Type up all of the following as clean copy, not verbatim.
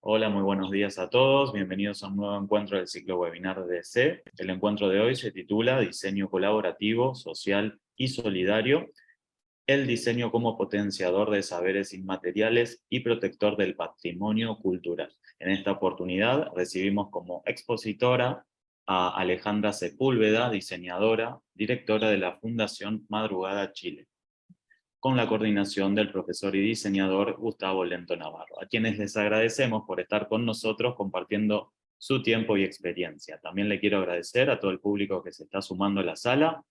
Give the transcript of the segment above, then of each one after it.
Hola, muy buenos días a todos. Bienvenidos a un nuevo encuentro del ciclo webinar de DC. El encuentro de hoy se titula Diseño colaborativo, social y solidario. El diseño como potenciador de saberes inmateriales y protector del patrimonio cultural. En esta oportunidad recibimos como expositora a Alejandra Sepúlveda, diseñadora, directora de la Fundación Madrugada Chile, con la coordinación del profesor y diseñador Gustavo Lento Navarro, a quienes les agradecemos por estar con nosotros compartiendo su tiempo y experiencia. También le quiero agradecer a todo el público que se está sumando a la sala.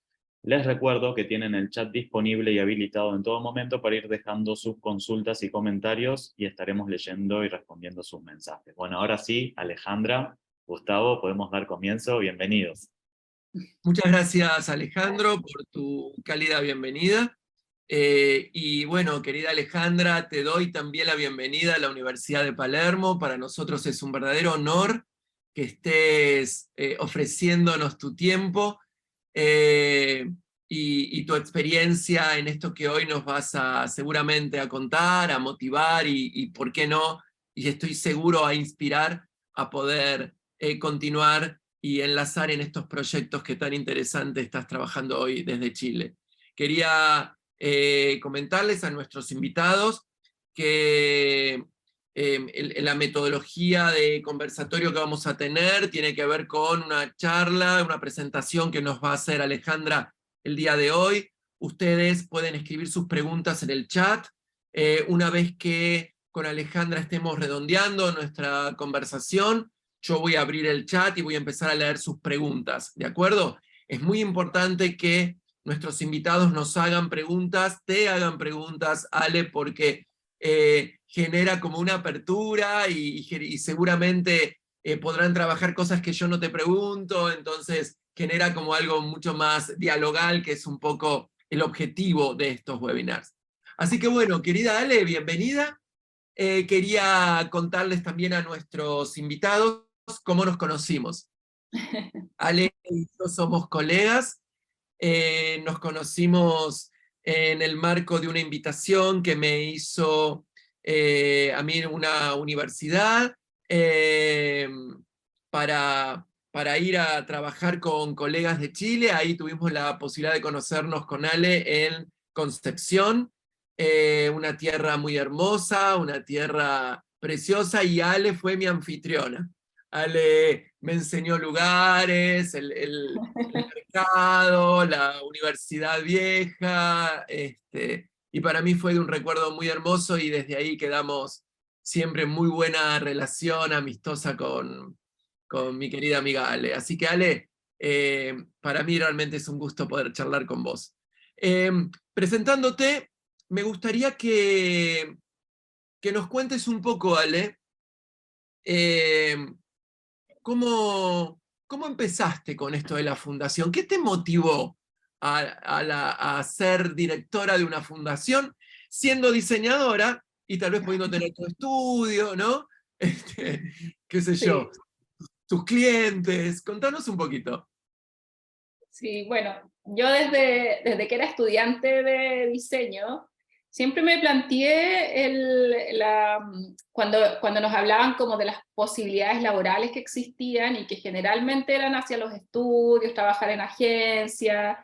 Les recuerdo que tienen el chat disponible y habilitado en todo momento para ir dejando sus consultas y comentarios y estaremos leyendo y respondiendo sus mensajes. Bueno, ahora sí, Alejandra, Gustavo, podemos dar comienzo. Bienvenidos. Muchas gracias, Alejandro, por tu cálida bienvenida. Y bueno, querida Alejandra, te doy también la bienvenida a la Universidad de Palermo. Para nosotros es un verdadero honor que estés ofreciéndonos tu tiempo y tu experiencia en esto que hoy nos vas a seguramente a contar, a motivar y por qué no, y estoy seguro a inspirar a poder continuar y enlazar en estos proyectos que tan interesante estás trabajando hoy desde Chile. Quería comentarles a nuestros invitados que la metodología de conversatorio que vamos a tener tiene que ver con una charla, una presentación que nos va a hacer Alejandra el día de hoy. Ustedes pueden escribir sus preguntas en el chat. Una vez que con Alejandra estemos redondeando nuestra conversación, yo voy a abrir el chat y voy a empezar a leer sus preguntas, ¿de acuerdo? Es muy importante que nuestros invitados nos hagan preguntas, te hagan preguntas, Ale, porque genera como una apertura y seguramente podrán trabajar cosas que yo no te pregunto, entonces genera como algo mucho más dialogal, que es un poco el objetivo de estos webinars. Así que bueno, querida Ale, bienvenida. Quería contarles también a nuestros invitados cómo nos conocimos. Ale y yo somos colegas, nos conocimos en el marco de una invitación que me hizo a mí en una universidad eh, para ir a trabajar con colegas de Chile. Ahí tuvimos la posibilidad de conocernos con Ale en Concepción, una tierra muy hermosa, una tierra preciosa, y Ale fue mi anfitriona. Ale me enseñó lugares, el mercado, la universidad vieja, y para mí fue de un recuerdo muy hermoso, y desde ahí quedamos siempre en muy buena relación amistosa con mi querida amiga Ale. Así que Ale, para mí realmente es un gusto poder charlar con vos. Presentándote, me gustaría que nos cuentes un poco, Ale, eh, ¿cómo empezaste con esto de la fundación? ¿Qué te motivó a ser directora de una fundación, siendo diseñadora y tal vez pudiendo tener tu estudio, ¿no? Este, qué sé yo, Sí, tus clientes. Contanos un poquito. sí, bueno, yo desde que era estudiante de diseño, siempre me planteé cuando nos hablaban como de las posibilidades laborales que existían y que generalmente eran hacia los estudios, trabajar en agencias.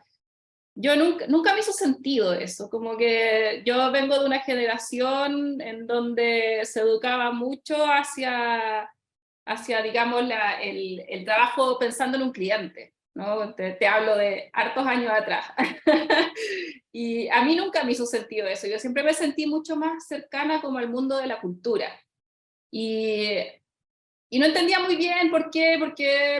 Yo nunca me hizo sentido eso, como que yo vengo de una generación en donde se educaba mucho hacia digamos, el trabajo pensando en un cliente, ¿no? Te hablo de hartos años atrás. Y a mí nunca me hizo sentido eso, yo siempre me sentí mucho más cercana como al mundo de la cultura. Y, y no entendía muy bien por qué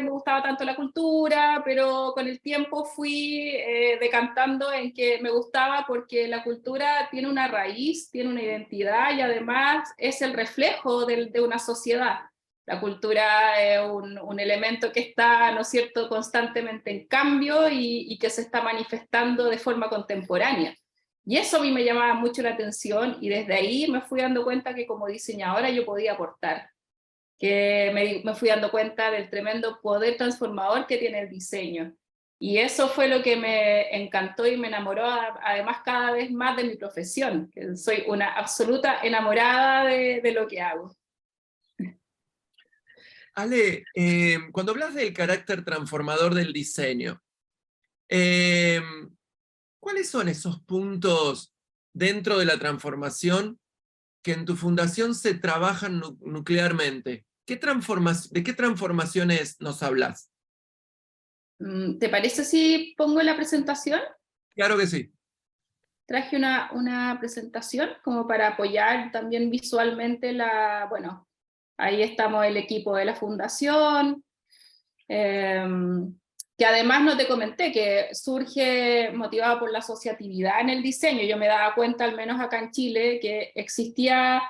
me gustaba tanto la cultura, pero con el tiempo fui decantando en que me gustaba porque la cultura tiene una raíz, tiene una identidad y además es el reflejo de una sociedad. La cultura es un elemento que está, ¿no es cierto?, constantemente en cambio y que se está manifestando de forma contemporánea. Y eso a mí me llamaba mucho la atención y desde ahí me fui dando cuenta que como diseñadora yo podía aportar, que me fui dando cuenta del tremendo poder transformador que tiene el diseño. Y eso fue lo que me encantó y me enamoró, además cada vez más de mi profesión, que soy una absoluta enamorada de lo que hago. Ale, cuando hablas del carácter transformador del diseño, ¿cuáles son esos puntos dentro de la transformación que en tu fundación se trabajan nuclearmente? ¿De qué transformaciones nos hablas? ¿Te parece si pongo la presentación? Claro que sí. Traje una presentación como para apoyar también visualmente bueno, ahí estamos el equipo de la fundación, que además no te comenté, que surge motivado por la asociatividad en el diseño. Yo me daba cuenta, al menos acá en Chile, que existía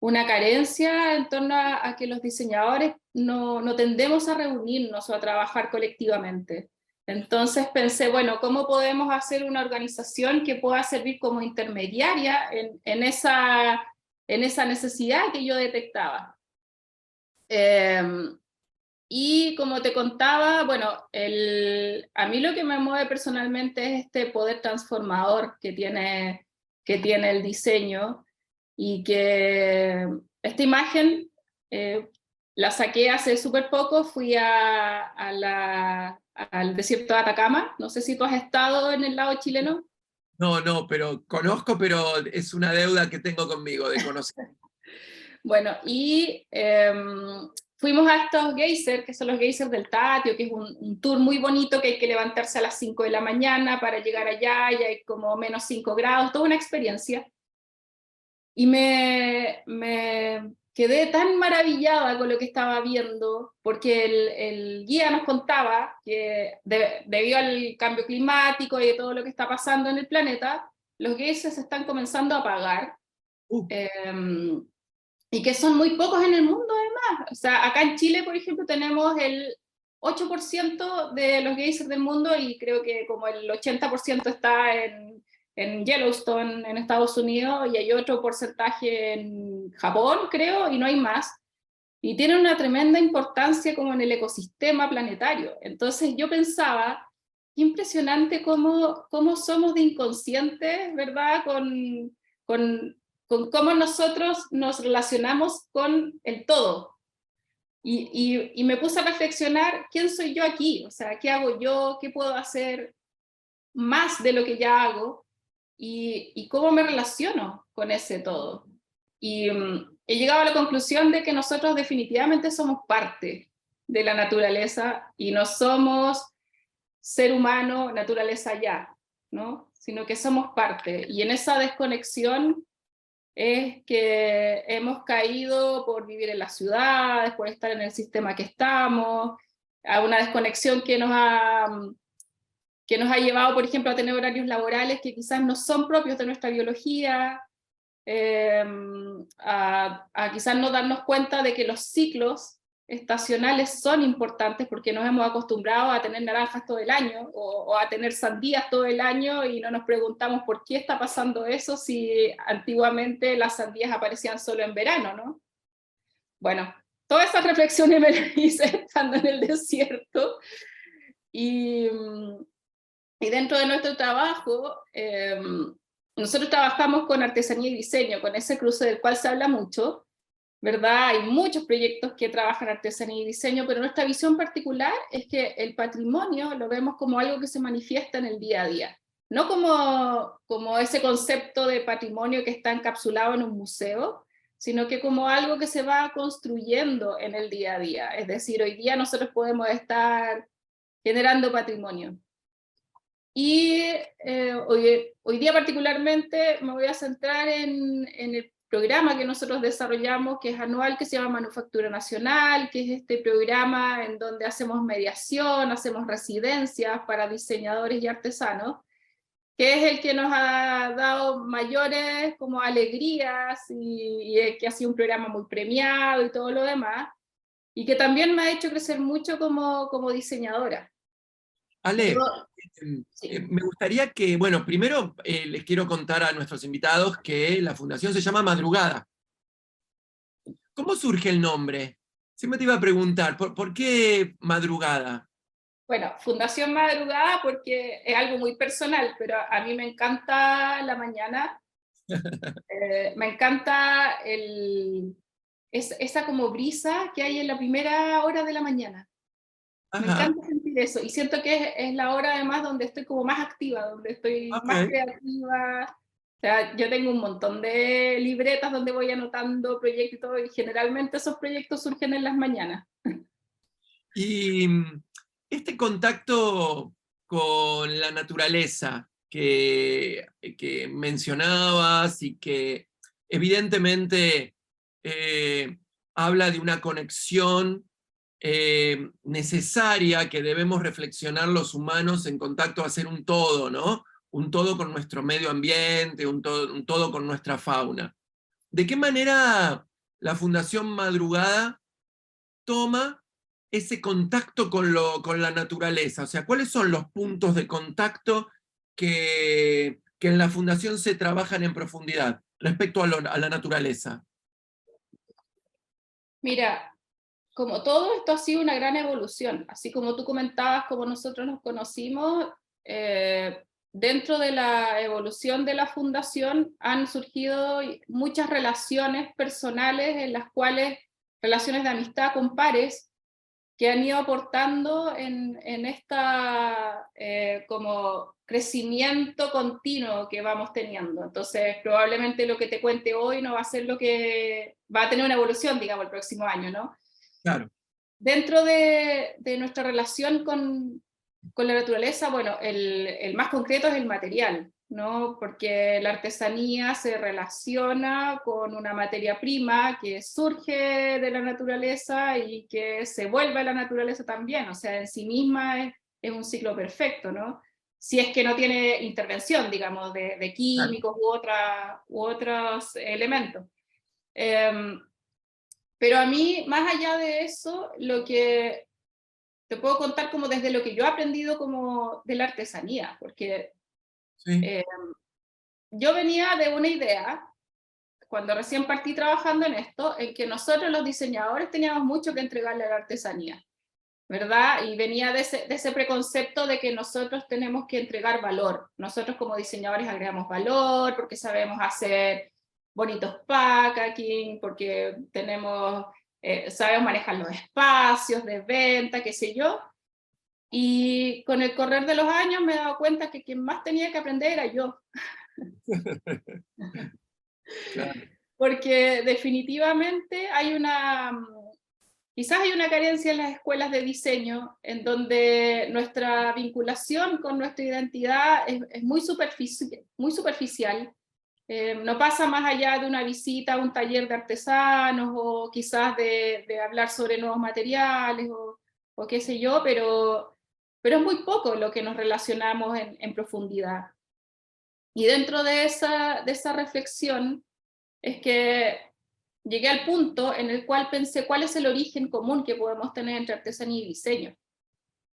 una carencia en torno a que los diseñadores no tendemos a reunirnos o a trabajar colectivamente. Entonces pensé, bueno, ¿cómo podemos hacer una organización que pueda servir como intermediaria en esa necesidad que yo detectaba? Y como te contaba, bueno, a mí lo que me mueve personalmente es este poder transformador que tiene el diseño, y que esta imagen la saqué hace súper poco. Fui al desierto de Atacama. No sé si tú has estado en el lado chileno. No, pero conozco, pero es una deuda que tengo conmigo de conocer. Bueno, y fuimos a estos geysers, que son los geysers del Tatio, que es un tour muy bonito, que hay que levantarse a las 5 de la mañana para llegar allá, y hay como menos 5 grados, toda una experiencia. Y me quedé tan maravillada con lo que estaba viendo, porque el guía nos contaba que debido al cambio climático y de todo lo que está pasando en el planeta, los geysers se están comenzando a apagar. Y que son muy pocos en el mundo además. O sea, acá en Chile, por ejemplo, tenemos el 8% de los geysers del mundo, y creo que como el 80% está en Yellowstone, en Estados Unidos, y hay otro porcentaje en Japón, creo, y no hay más. Y tienen una tremenda importancia como en el ecosistema planetario. Entonces yo pensaba, qué impresionante cómo somos de inconscientes, ¿verdad? Con cómo nosotros nos relacionamos con el todo. Y me puse a reflexionar, ¿quién soy yo aquí? O sea, ¿qué hago yo? ¿Qué puedo hacer más de lo que ya hago? Y cómo me relaciono con ese todo. Y he llegado a la conclusión de que nosotros definitivamente somos parte de la naturaleza, y no somos ser humano, naturaleza ya, ¿no? Sino que somos parte. Y en esa desconexión es que hemos caído por vivir en las ciudades, por estar en el sistema que estamos, a una desconexión que nos ha llevado, por ejemplo, a tener horarios laborales que quizás no son propios de nuestra biología, a quizás no darnos cuenta de que los ciclos estacionales son importantes, porque nos hemos acostumbrado a tener naranjas todo el año o a tener sandías todo el año, y no nos preguntamos por qué está pasando eso si antiguamente las sandías aparecían solo en verano, ¿no? Bueno, todas esas reflexiones me las hice estando en el desierto, y dentro de nuestro trabajo, nosotros trabajamos con artesanía y diseño, con ese cruce del cual se habla mucho, ¿verdad? Hay muchos proyectos que trabajan artesanía y diseño, pero nuestra visión particular es que el patrimonio lo vemos como algo que se manifiesta en el día a día, no como ese concepto de patrimonio que está encapsulado en un museo, sino que como algo que se va construyendo en el día a día. Es decir, hoy día nosotros podemos estar generando patrimonio. Y hoy día particularmente me voy a centrar en el programa que nosotros desarrollamos, que es anual, que se llama Manufactura Nacional, que es este programa en donde hacemos mediación, hacemos residencias para diseñadores y artesanos, que es el que nos ha dado mayores como alegrías, y que ha sido un programa muy premiado y todo lo demás, y que también me ha hecho crecer mucho como diseñadora. Ale, Sí. me gustaría que, bueno, primero les quiero contar a nuestros invitados que la fundación se llama Madrugada. ¿Cómo surge el nombre? Siempre te iba a preguntar, ¿por qué Madrugada? Bueno, Fundación Madrugada porque es algo muy personal, pero a mí me encanta la mañana, me encanta esa como brisa que hay en la primera hora de la mañana. Me Ajá, encanta sentir eso, y siento que es la hora además donde estoy como más activa, donde estoy más ok. creativa. O sea, yo tengo un montón de libretas donde voy anotando proyectos y todo, y generalmente esos proyectos surgen en las mañanas. Y este contacto con la naturaleza que mencionabas y que evidentemente eh, habla de una conexión necesaria que debemos reflexionar los humanos en contacto a ser un todo, ¿no? Un todo con nuestro medio ambiente, un todo con nuestra fauna. ¿De qué manera la Fundación Madrugada toma ese contacto con la naturaleza? O sea, ¿cuáles son los puntos de contacto que en la Fundación se trabajan en profundidad respecto a la naturaleza? Mira, como todo esto ha sido una gran evolución, así como tú comentabas cómo nosotros nos conocimos, dentro de la evolución de la fundación han surgido muchas relaciones personales en las cuales, relaciones de amistad con pares, que han ido aportando en esta como crecimiento continuo que vamos teniendo. Entonces, probablemente lo que te cuente hoy no va a ser lo que va a tener una evolución, digamos, el próximo año, ¿no? Claro, Dentro de nuestra relación con la naturaleza, bueno, el más concreto es el material, ¿no? Porque la artesanía se relaciona con una materia prima que surge de la naturaleza y que se vuelve a la naturaleza también, o sea, en sí misma es un ciclo perfecto, ¿no? Si es que no tiene intervención, digamos, de claro. químicos u otros elementos. Eh, pero a mí, más allá de eso, lo que te puedo contar como desde lo que yo he aprendido como de la artesanía, porque Sí, eh, yo venía de una idea, cuando recién partí trabajando en esto, en que nosotros los diseñadores teníamos mucho que entregarle a la artesanía, ¿verdad? Y venía de ese preconcepto de que nosotros tenemos que entregar valor. Nosotros como diseñadores agregamos valor porque sabemos hacer bonitos packaging, porque sabemos manejar los espacios de venta, qué sé yo. Y con el correr de los años me he dado cuenta que quien más tenía que aprender era yo, claro. porque definitivamente quizás hay una carencia en las escuelas de diseño en donde nuestra vinculación con nuestra identidad es muy superficial, muy superficial. No pasa más allá de una visita a un taller de artesanos o quizás de hablar sobre nuevos materiales o qué sé yo, pero es muy poco lo que nos relacionamos en profundidad. Y dentro de esa reflexión es que llegué al punto en el cual pensé cuál es el origen común que podemos tener entre artesanía y diseño,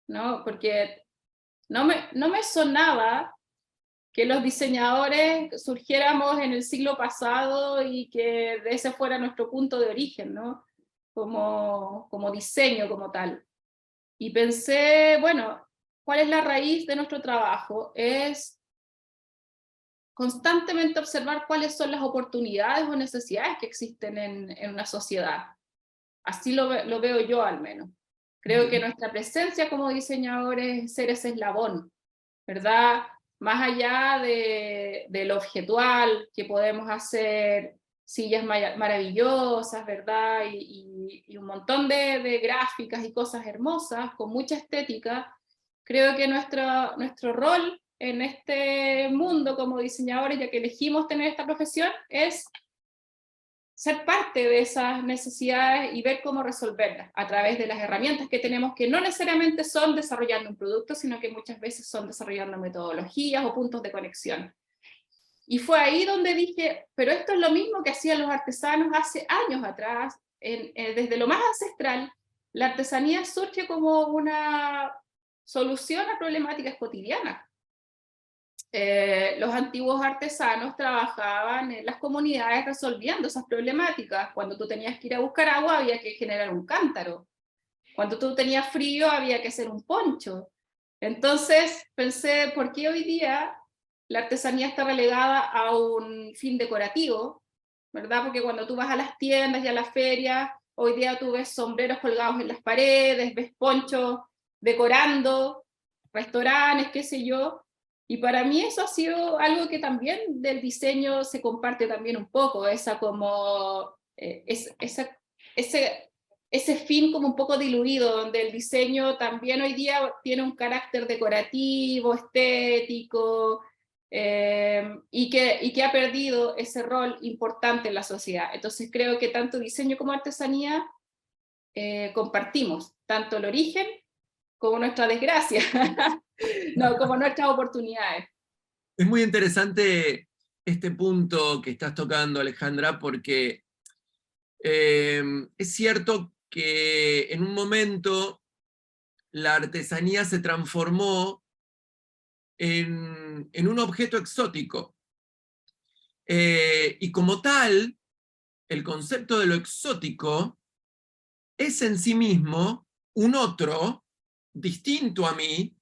¿no? Porque no me sonaba que los diseñadores surgiéramos en el siglo pasado y que de ese fuera nuestro punto de origen, ¿no? Como diseño, como tal. Y pensé, bueno, ¿cuál es la raíz de nuestro trabajo? Es constantemente observar cuáles son las oportunidades o necesidades que existen en una sociedad. Así lo veo yo al menos. Creo que Bien. nuestra presencia como diseñadores es ser ese eslabón, ¿verdad? Más allá de lo objetual, que podemos hacer sillas maravillosas, ¿verdad? Y un montón de gráficas y cosas hermosas, con mucha estética, creo que nuestro rol en este mundo como diseñadores, ya que elegimos tener esta profesión, es ser parte de esas necesidades y ver cómo resolverlas a través de las herramientas que tenemos, que no necesariamente son desarrollando un producto, sino que muchas veces son desarrollando metodologías o puntos de conexión. Y fue ahí donde dije, pero esto es lo mismo que hacían los artesanos hace años atrás, desde lo más ancestral, la artesanía surge como una solución a problemáticas cotidianas. Los antiguos artesanos trabajaban en las comunidades resolviendo esas problemáticas. Cuando tú tenías que ir a buscar agua había que generar un cántaro. Cuando tú tenías frío había que hacer un poncho. Entonces pensé, ¿por qué hoy día la artesanía está relegada a un fin decorativo ¿verdad? Porque cuando tú vas a las tiendas y a las ferias, hoy día tú ves sombreros colgados en las paredes, ves ponchos decorando, restaurantes, qué sé yo, y para mí eso ha sido algo que también del diseño se comparte también un poco, esa como, ese fin como un poco diluido, donde el diseño también hoy día tiene un carácter decorativo, estético, y que ha perdido ese rol importante en la sociedad. Entonces creo que tanto diseño como artesanía compartimos, tanto el origen como nuestra desgracia, no, como nuestras oportunidades. Es muy interesante este punto que estás tocando, Alejandra, porque es cierto que en un momento la artesanía se transformó en un objeto exótico. Y como tal, el concepto de lo exótico es en sí mismo un otro, distinto a mí,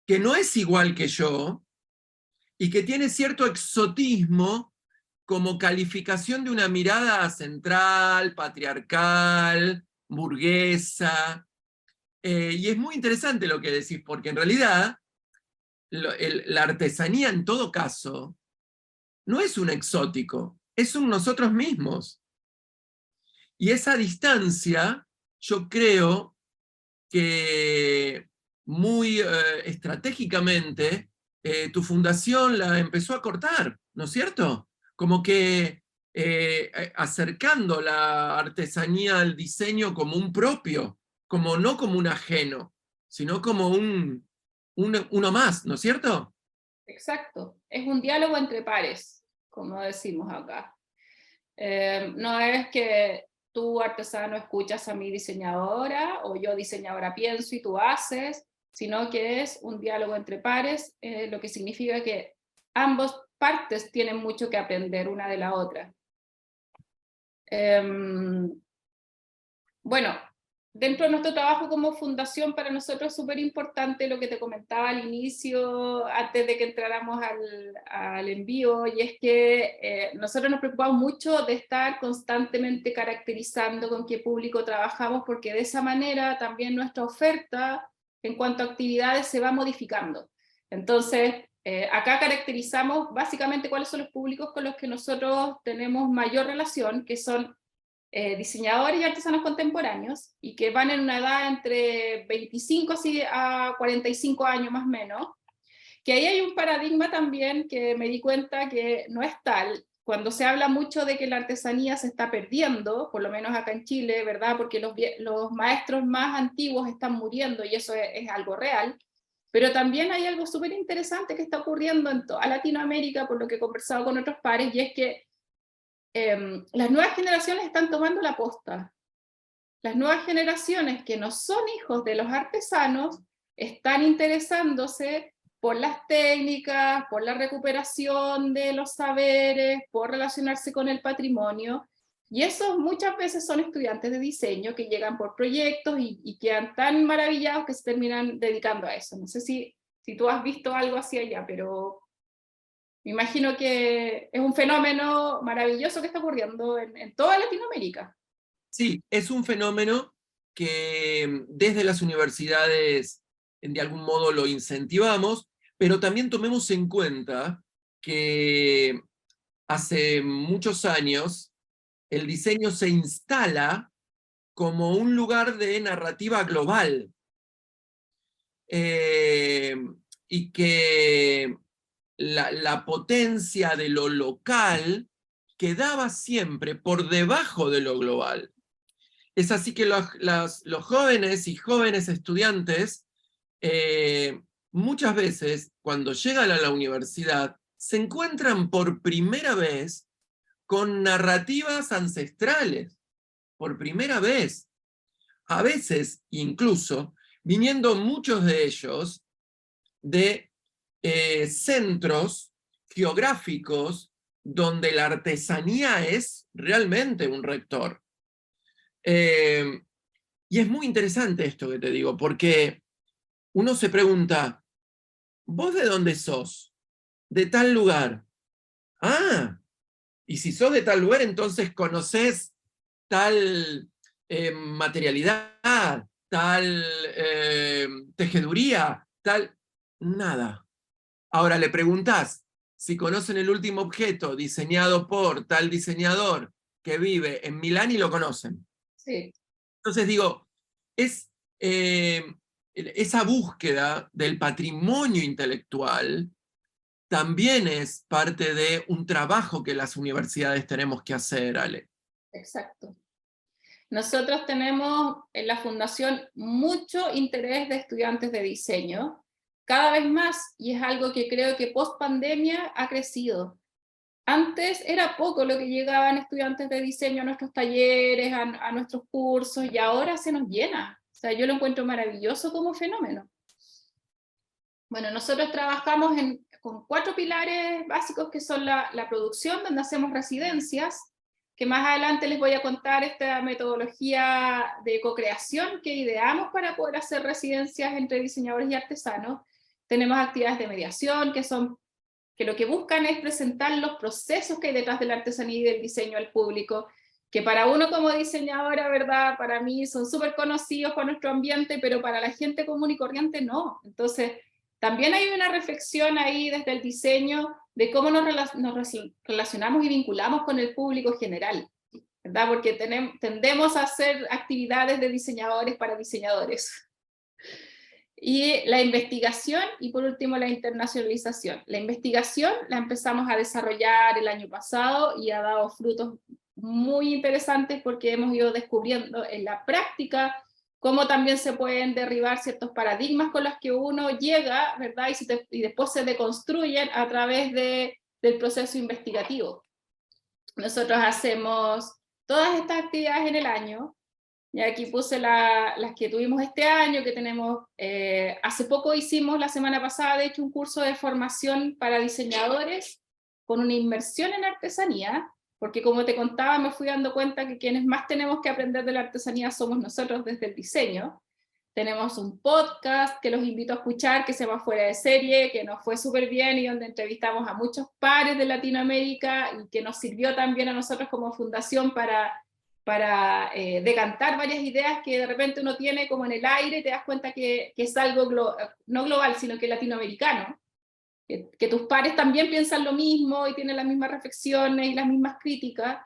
que no es igual que yo, y que tiene cierto exotismo como calificación de una mirada central, patriarcal, burguesa. Y es muy interesante lo que decís, porque en realidad la artesanía en todo caso no es un exótico, es un nosotros mismos. Y esa distancia, yo creo que muy estratégicamente tu fundación la empezó a cortar, ¿no es cierto? Como que acercando la artesanía al diseño como un propio, como no como un ajeno, sino como uno más, ¿no es cierto? Exacto, es un diálogo entre pares, como decimos acá. No es que tú, artesano, escuchas a mi diseñadora, o yo, diseñadora, pienso y tú haces, sino que es un diálogo entre pares, lo que significa que ambas partes tienen mucho que aprender una de la otra. Bueno, dentro de nuestro trabajo como fundación, para nosotros es súper importante lo que te comentaba al inicio, antes de que entráramos al envío, y es que nosotros nos preocupamos mucho de estar constantemente caracterizando con qué público trabajamos, porque de esa manera también nuestra oferta en cuanto a actividades se va modificando. Entonces, acá caracterizamos básicamente cuáles son los públicos con los que nosotros tenemos mayor relación, que son diseñadores y artesanos contemporáneos, y que van en una edad entre 25 a 45 años más o menos, que ahí hay un paradigma también que me di cuenta que no es tal. Cuando se habla mucho de que la artesanía se está perdiendo, por lo menos acá en Chile, ¿verdad? Porque los maestros más antiguos están muriendo, y eso es algo real, pero también hay algo súper interesante que está ocurriendo en toda Latinoamérica, por lo que he conversado con otros pares, y es que las nuevas generaciones están tomando la posta. Las nuevas generaciones que no son hijos de los artesanos están interesándose por las técnicas, por la recuperación de los saberes, por relacionarse con el patrimonio, y esos muchas veces son estudiantes de diseño que llegan por proyectos y quedan tan maravillados que se terminan dedicando a eso. No sé si tú has visto algo así allá, pero me imagino que es un fenómeno maravilloso que está ocurriendo en toda Latinoamérica. Sí, es un fenómeno que desde las universidades de algún modo lo incentivamos, pero también tomemos en cuenta que hace muchos años el diseño se instala como un lugar de narrativa global, y que la potencia de lo local quedaba siempre por debajo de lo global. Es así que los jóvenes y jóvenes estudiantes muchas veces cuando llegan a la universidad se encuentran por primera vez con narrativas ancestrales, por primera vez. A veces incluso viniendo muchos de ellos de centros geográficos donde la artesanía es realmente un rector. Y es muy interesante esto que te digo, porque uno se pregunta, ¿vos de dónde sos? De tal lugar. Ah, Y si sos de tal lugar, entonces conoces tal materialidad, tal tejeduría, tal... Nada. Ahora le preguntás si conocen el último objeto diseñado por tal diseñador que vive en Milán y lo conocen. Sí. Entonces digo, es esa búsqueda del patrimonio intelectual también es parte de un trabajo que las universidades tenemos que hacer, Ale. Exacto. Nosotros tenemos en la Fundación mucho interés de estudiantes de diseño, cada vez más, y es algo que creo que post pandemia ha crecido. Antes era poco lo que llegaban estudiantes de diseño a nuestros talleres, a nuestros cursos, y ahora se nos llena. O sea, yo lo encuentro maravilloso como fenómeno. Bueno, nosotros trabajamos con 4 pilares básicos que son la producción, donde hacemos residencias, que más adelante les voy a contar esta metodología de co-creación que ideamos para poder hacer residencias entre diseñadores y artesanos. Tenemos actividades de mediación, que lo que buscan es presentar los procesos que hay detrás de la artesanía y del diseño al público, que para uno como diseñadora, ¿verdad? Para mí son súper conocidos por nuestro ambiente, pero para la gente común y corriente no. Entonces, también hay una reflexión ahí desde el diseño de cómo nos relacionamos y vinculamos con el público general, ¿verdad? Porque tendemos a hacer actividades de diseñadores para diseñadores. Y la investigación, y por último la internacionalización. La investigación la empezamos a desarrollar el año pasado y ha dado frutos muy interesantes porque hemos ido descubriendo en la práctica cómo también se pueden derribar ciertos paradigmas con los que uno llega, ¿verdad? Y después se deconstruyen a través del proceso investigativo. Nosotros hacemos todas estas actividades en el año, y aquí puse las que tuvimos este año, que tenemos, hace poco hicimos, la semana pasada, de hecho, un curso de formación para diseñadores con una inmersión en artesanía, porque como te contaba, me fui dando cuenta que quienes más tenemos que aprender de la artesanía somos nosotros desde el diseño. Tenemos un podcast que los invito a escuchar, que se llama Fuera de Serie, que nos fue súper bien y donde entrevistamos a muchos pares de Latinoamérica y que nos sirvió también a nosotros como fundación para decantar varias ideas que de repente uno tiene como en el aire y te das cuenta que es algo no global, sino que latinoamericano. Que tus pares también piensan lo mismo y tienen las mismas reflexiones y las mismas críticas.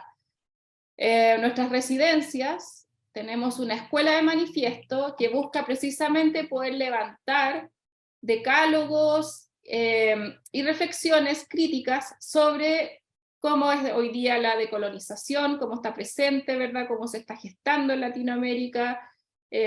Nuestras residencias, tenemos una escuela de manifiesto que busca precisamente poder levantar decálogos y reflexiones críticas sobre cómo es hoy día la decolonización, cómo está presente, ¿verdad? Cómo se está gestando en Latinoamérica,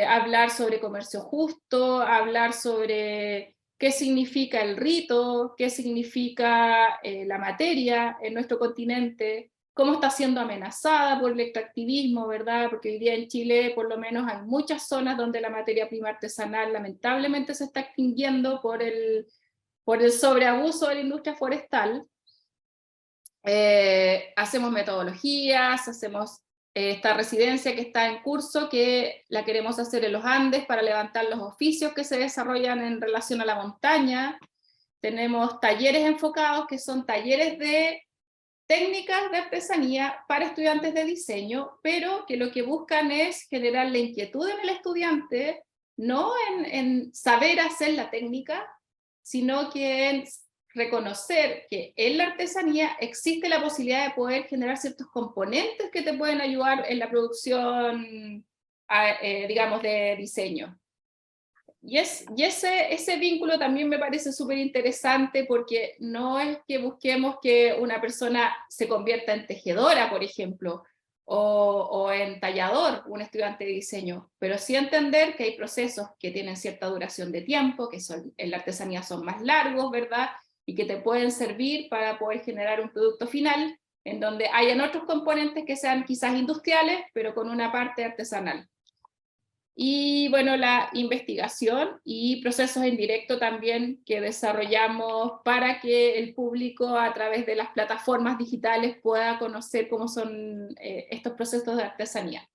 hablar sobre comercio justo, hablar sobre qué significa el rito, qué significa la materia en nuestro continente, cómo está siendo amenazada por el extractivismo, ¿verdad? Porque hoy día en Chile, por lo menos, hay muchas zonas donde la materia prima artesanal lamentablemente se está extinguiendo por el sobreabuso de la industria forestal. Hacemos metodologías, hacemos esta residencia que está en curso, que la queremos hacer en los Andes para levantar los oficios que se desarrollan en relación a la montaña. Tenemos talleres enfocados, que son talleres de técnicas de artesanía para estudiantes de diseño, pero que lo que buscan es generar la inquietud en el estudiante, no en saber hacer la técnica, sino que en reconocer que en la artesanía existe la posibilidad de poder generar ciertos componentes que te pueden ayudar en la producción, digamos, de diseño. Y ese vínculo también me parece súper interesante porque no es que busquemos que una persona se convierta en tejedora, por ejemplo, o en tallador, un estudiante de diseño, pero sí entender que hay procesos que tienen cierta duración de tiempo, que en la artesanía son más largos, ¿verdad? Y que te pueden servir para poder generar un producto final en donde hayan otros componentes que sean quizás industriales, pero con una parte artesanal. Y bueno, la investigación y procesos en directo también que desarrollamos para que el público a través de las plataformas digitales pueda conocer cómo son estos procesos de artesanía.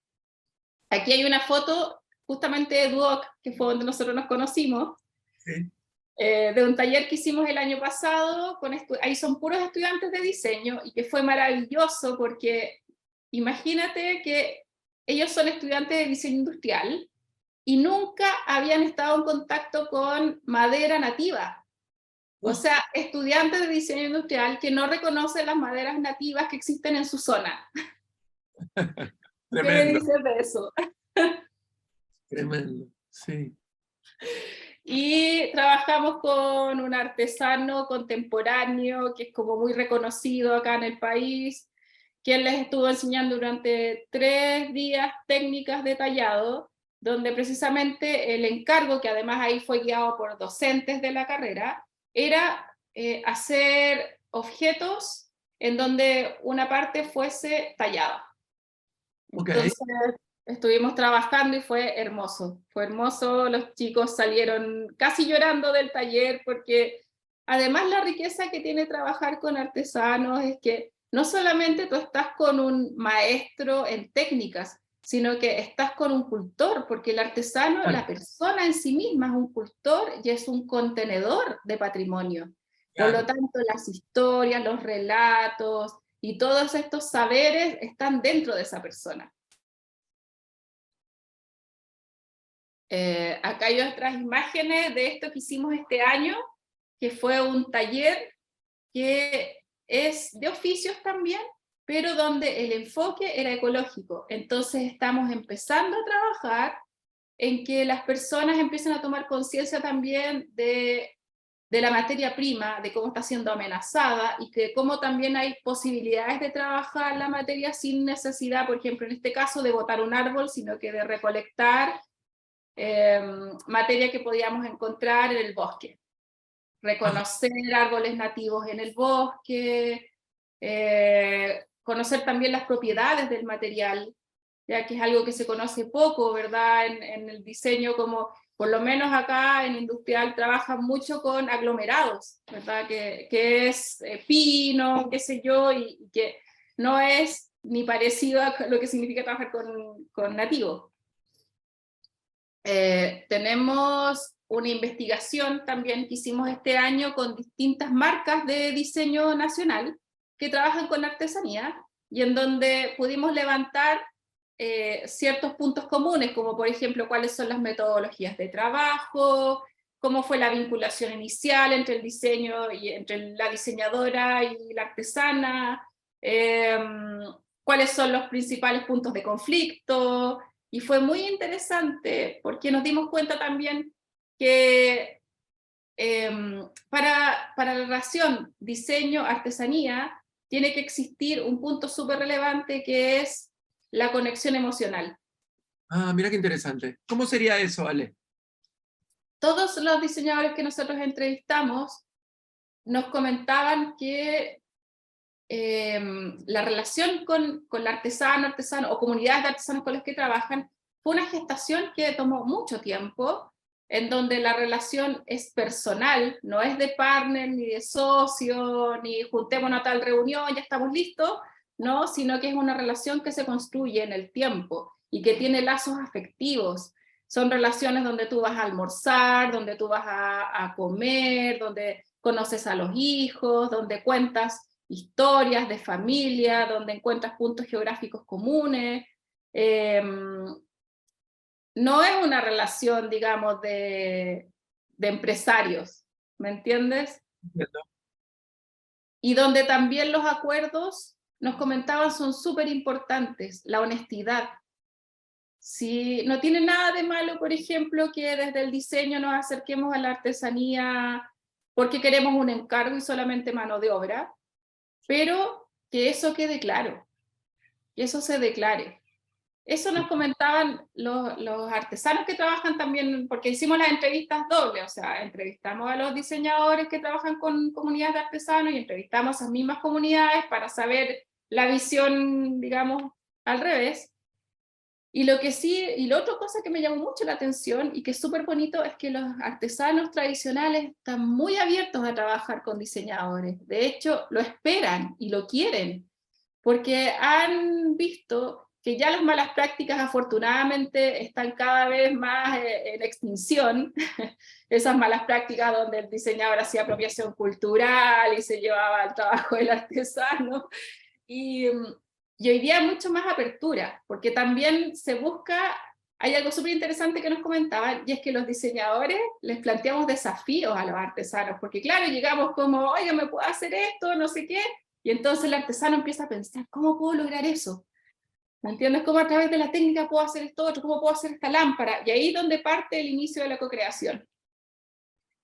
Aquí hay una foto justamente de Duoc, que fue donde nosotros nos conocimos. Sí. de un taller que hicimos el año pasado, ahí son puros estudiantes de diseño, y que fue maravilloso porque imagínate que ellos son estudiantes de diseño industrial y nunca habían estado en contacto con madera nativa. O sea, estudiantes de diseño industrial que no reconocen las maderas nativas que existen en su zona. ¿Qué me dices de eso? Tremendo, sí. Y trabajamos con un artesano contemporáneo que es como muy reconocido acá en el país, quien les estuvo enseñando durante 3 días técnicas de tallado, donde precisamente el encargo, que además ahí fue guiado por docentes de la carrera, era hacer objetos en donde una parte fuese tallada. Okay. Entonces estuvimos trabajando y fue hermoso, los chicos salieron casi llorando del taller porque además la riqueza que tiene trabajar con artesanos es que no solamente tú estás con un maestro en técnicas, sino que estás con un cultor, porque el artesano, la persona en sí misma es un cultor y es un contenedor de patrimonio. Por lo tanto, las historias, los relatos y todos estos saberes están dentro de esa persona. Acá hay otras imágenes de esto que hicimos este año, que fue un taller que es de oficios también, pero donde el enfoque era ecológico. Entonces estamos empezando a trabajar en que las personas empiecen a tomar conciencia también de la materia prima, de cómo está siendo amenazada y que cómo también hay posibilidades de trabajar la materia sin necesidad, por ejemplo, en este caso, de botar un árbol, sino que de recolectar materia que podíamos encontrar en el bosque. Reconocer árboles nativos en el bosque, conocer también las propiedades del material, ya que es algo que se conoce poco, ¿verdad? En el diseño, como por lo menos acá en industrial trabajan mucho con aglomerados, ¿verdad? Que es pino, qué sé yo, y que no es ni parecido a lo que significa trabajar con nativos. Tenemos una investigación también que hicimos este año con distintas marcas de diseño nacional que trabajan con artesanía y en donde pudimos levantar ciertos puntos comunes, como por ejemplo cuáles son las metodologías de trabajo, cómo fue la vinculación inicial entre el diseño y entre la diseñadora y la artesana, cuáles son los principales puntos de conflicto. Y fue muy interesante porque nos dimos cuenta también que para la relación diseño-artesanía tiene que existir un punto súper relevante que es la conexión emocional. Ah, mira qué interesante. ¿Cómo sería eso, Ale? Todos los diseñadores que nosotros entrevistamos nos comentaban que la relación con la artesano o comunidades de artesanos con los que trabajan fue una gestación que tomó mucho tiempo, en donde la relación es personal, no es de partner, ni de socio, ni juntémonos a tal reunión, ya estamos listos, no, sino que es una relación que se construye en el tiempo y que tiene lazos afectivos. Son relaciones donde tú vas a almorzar, donde tú vas a comer, donde conoces a los hijos, donde cuentas historias de familia, donde encuentras puntos geográficos comunes. No es una relación, digamos, de empresarios, ¿me entiendes? Entiendo. Y donde también los acuerdos, nos comentaban, son súper importantes, la honestidad. Si no tiene nada de malo, por ejemplo, que desde el diseño nos acerquemos a la artesanía porque queremos un encargo y solamente mano de obra, pero que eso quede claro, que eso se declare. Eso nos comentaban los artesanos que trabajan también, porque hicimos las entrevistas dobles, o sea, entrevistamos a los diseñadores que trabajan con comunidades de artesanos y entrevistamos a esas mismas comunidades para saber la visión, digamos, al revés. Y lo que sí, y la otra cosa que me llamó mucho la atención y que es súper bonito es que los artesanos tradicionales están muy abiertos a trabajar con diseñadores. De hecho, lo esperan y lo quieren, porque han visto que ya las malas prácticas afortunadamente están cada vez más en extinción, esas malas prácticas donde el diseñador hacía apropiación cultural y se llevaba el trabajo del artesano, y hoy día hay mucho más apertura, porque también se busca, hay algo súper interesante que nos comentaban, y es que los diseñadores les planteamos desafíos a los artesanos, porque claro, llegamos como, oiga, ¿me puedo hacer esto? No sé qué, y entonces el artesano empieza a pensar, ¿cómo puedo lograr eso? ¿Me entiendes? ¿Cómo a través de la técnica puedo hacer esto otro? ¿Cómo puedo hacer esta lámpara? Y ahí es donde parte el inicio de la co-creación.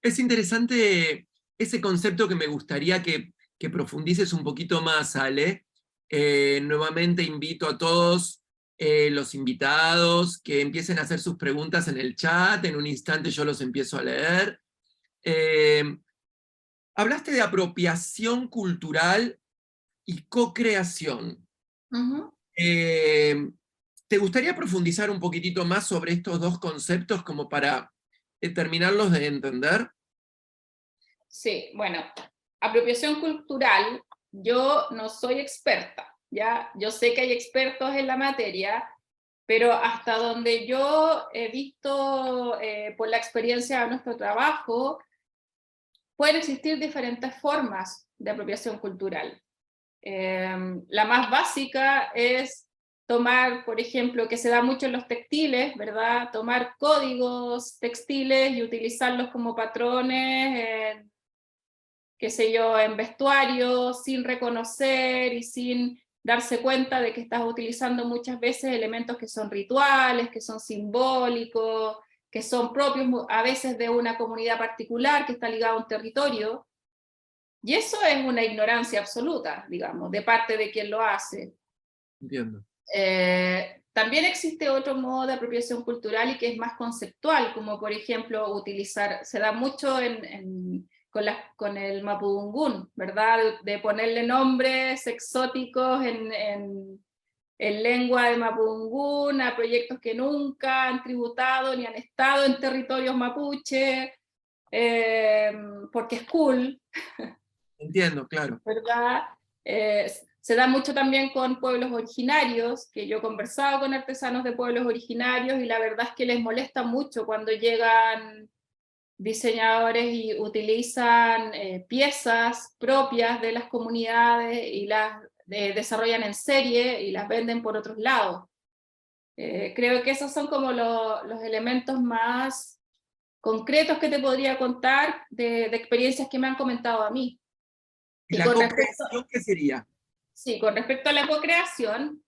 Es interesante ese concepto que me gustaría que profundices un poquito más, Ale. Nuevamente invito a todos los invitados que empiecen a hacer sus preguntas en el chat, en un instante yo los empiezo a leer. Hablaste de apropiación cultural y co-creación. ¿Te gustaría profundizar un poquitito más sobre estos dos conceptos como para terminarlos de entender? Sí, bueno, apropiación cultural, yo no soy experta, ¿ya? Yo sé que hay expertos en la materia, pero hasta donde yo he visto por la experiencia de nuestro trabajo, pueden existir diferentes formas de apropiación cultural. La más básica es tomar, por ejemplo, que se da mucho en los textiles, ¿verdad? Tomar códigos textiles y utilizarlos como patrones, qué sé yo, en vestuario, sin reconocer y sin darse cuenta de que estás utilizando muchas veces elementos que son rituales, que son simbólicos, que son propios a veces de una comunidad particular que está ligada a un territorio. Y eso es una ignorancia absoluta, digamos, de parte de quien lo hace. Entiendo. También existe otro modo de apropiación cultural y que es más conceptual, como por ejemplo utilizar, se da mucho con el mapudungún, ¿verdad? De ponerle nombres exóticos en lengua de mapudungún a proyectos que nunca han tributado ni han estado en territorios mapuche, porque es cool. Entiendo, claro. ¿Verdad? Se da mucho también con pueblos originarios, que yo he conversado con artesanos de pueblos originarios y la verdad es que les molesta mucho cuando llegan diseñadores y utilizan piezas propias de las comunidades y las desarrollan en serie y las venden por otros lados. Creo que esos son como los elementos más concretos que te podría contar de experiencias que me han comentado a mí. ¿Y la co-creación qué sería? Sí, con respecto a la co-creación,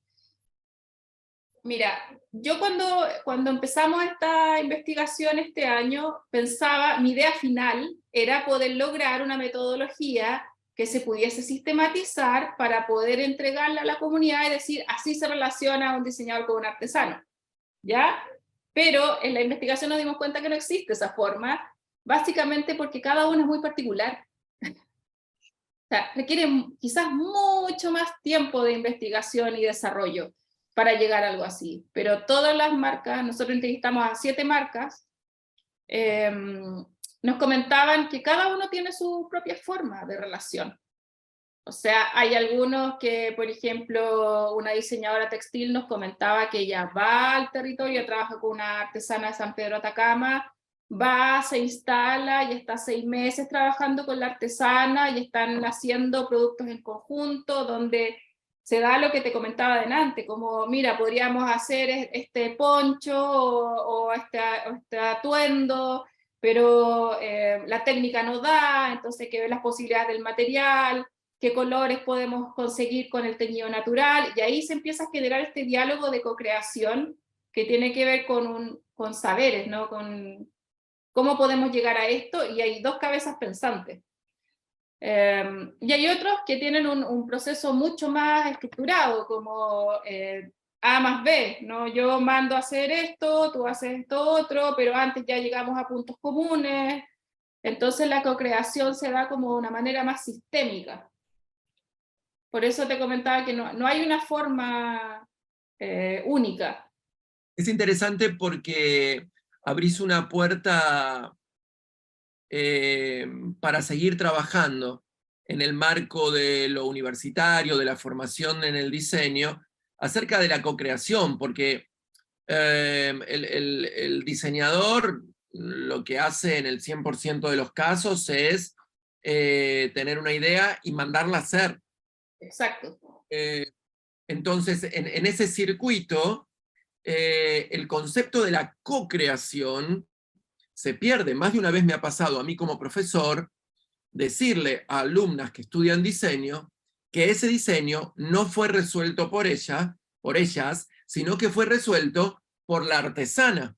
mira, yo cuando empezamos esta investigación este año, pensaba, mi idea final era poder lograr una metodología que se pudiese sistematizar para poder entregarla a la comunidad y decir, así se relaciona un diseñador con un artesano, ¿ya? Pero en la investigación nos dimos cuenta que no existe esa forma, básicamente porque cada uno es muy particular. O sea, requiere quizás mucho más tiempo de investigación y desarrollo para llegar a algo así. Pero todas las marcas, nosotros entrevistamos a 7 marcas, nos comentaban que cada uno tiene su propia forma de relación. O sea, hay algunos que, por ejemplo, una diseñadora textil nos comentaba que ella va al territorio, trabaja con una artesana de San Pedro Atacama, va, se instala y está 6 meses trabajando con la artesana y están haciendo productos en conjunto, donde se da lo que te comentaba adelante, como mira, podríamos hacer este poncho o este atuendo, pero la técnica no da, entonces hay que ver las posibilidades del material, qué colores podemos conseguir con el teñido natural, y ahí se empieza a generar este diálogo de co-creación que tiene que ver con saberes, ¿no? Con cómo podemos llegar a esto, y hay 2 cabezas pensantes. Y hay otros que tienen un proceso mucho más estructurado, como A más B, ¿no? Yo mando a hacer esto, tú haces esto otro, pero antes ya llegamos a puntos comunes, entonces la co-creación se da como de una manera más sistémica. Por eso te comentaba que no hay una forma única. Es interesante porque abrís una puerta para seguir trabajando en el marco de lo universitario, de la formación en el diseño, acerca de la co-creación, porque el diseñador lo que hace en el 100% de los casos es tener una idea y mandarla a hacer. Exacto. Entonces, en ese circuito, el concepto de la co-creación se pierde. Más de una vez me ha pasado a mí como profesor decirle a alumnas que estudian diseño que ese diseño no fue resuelto por ellas, sino que fue resuelto por la artesana.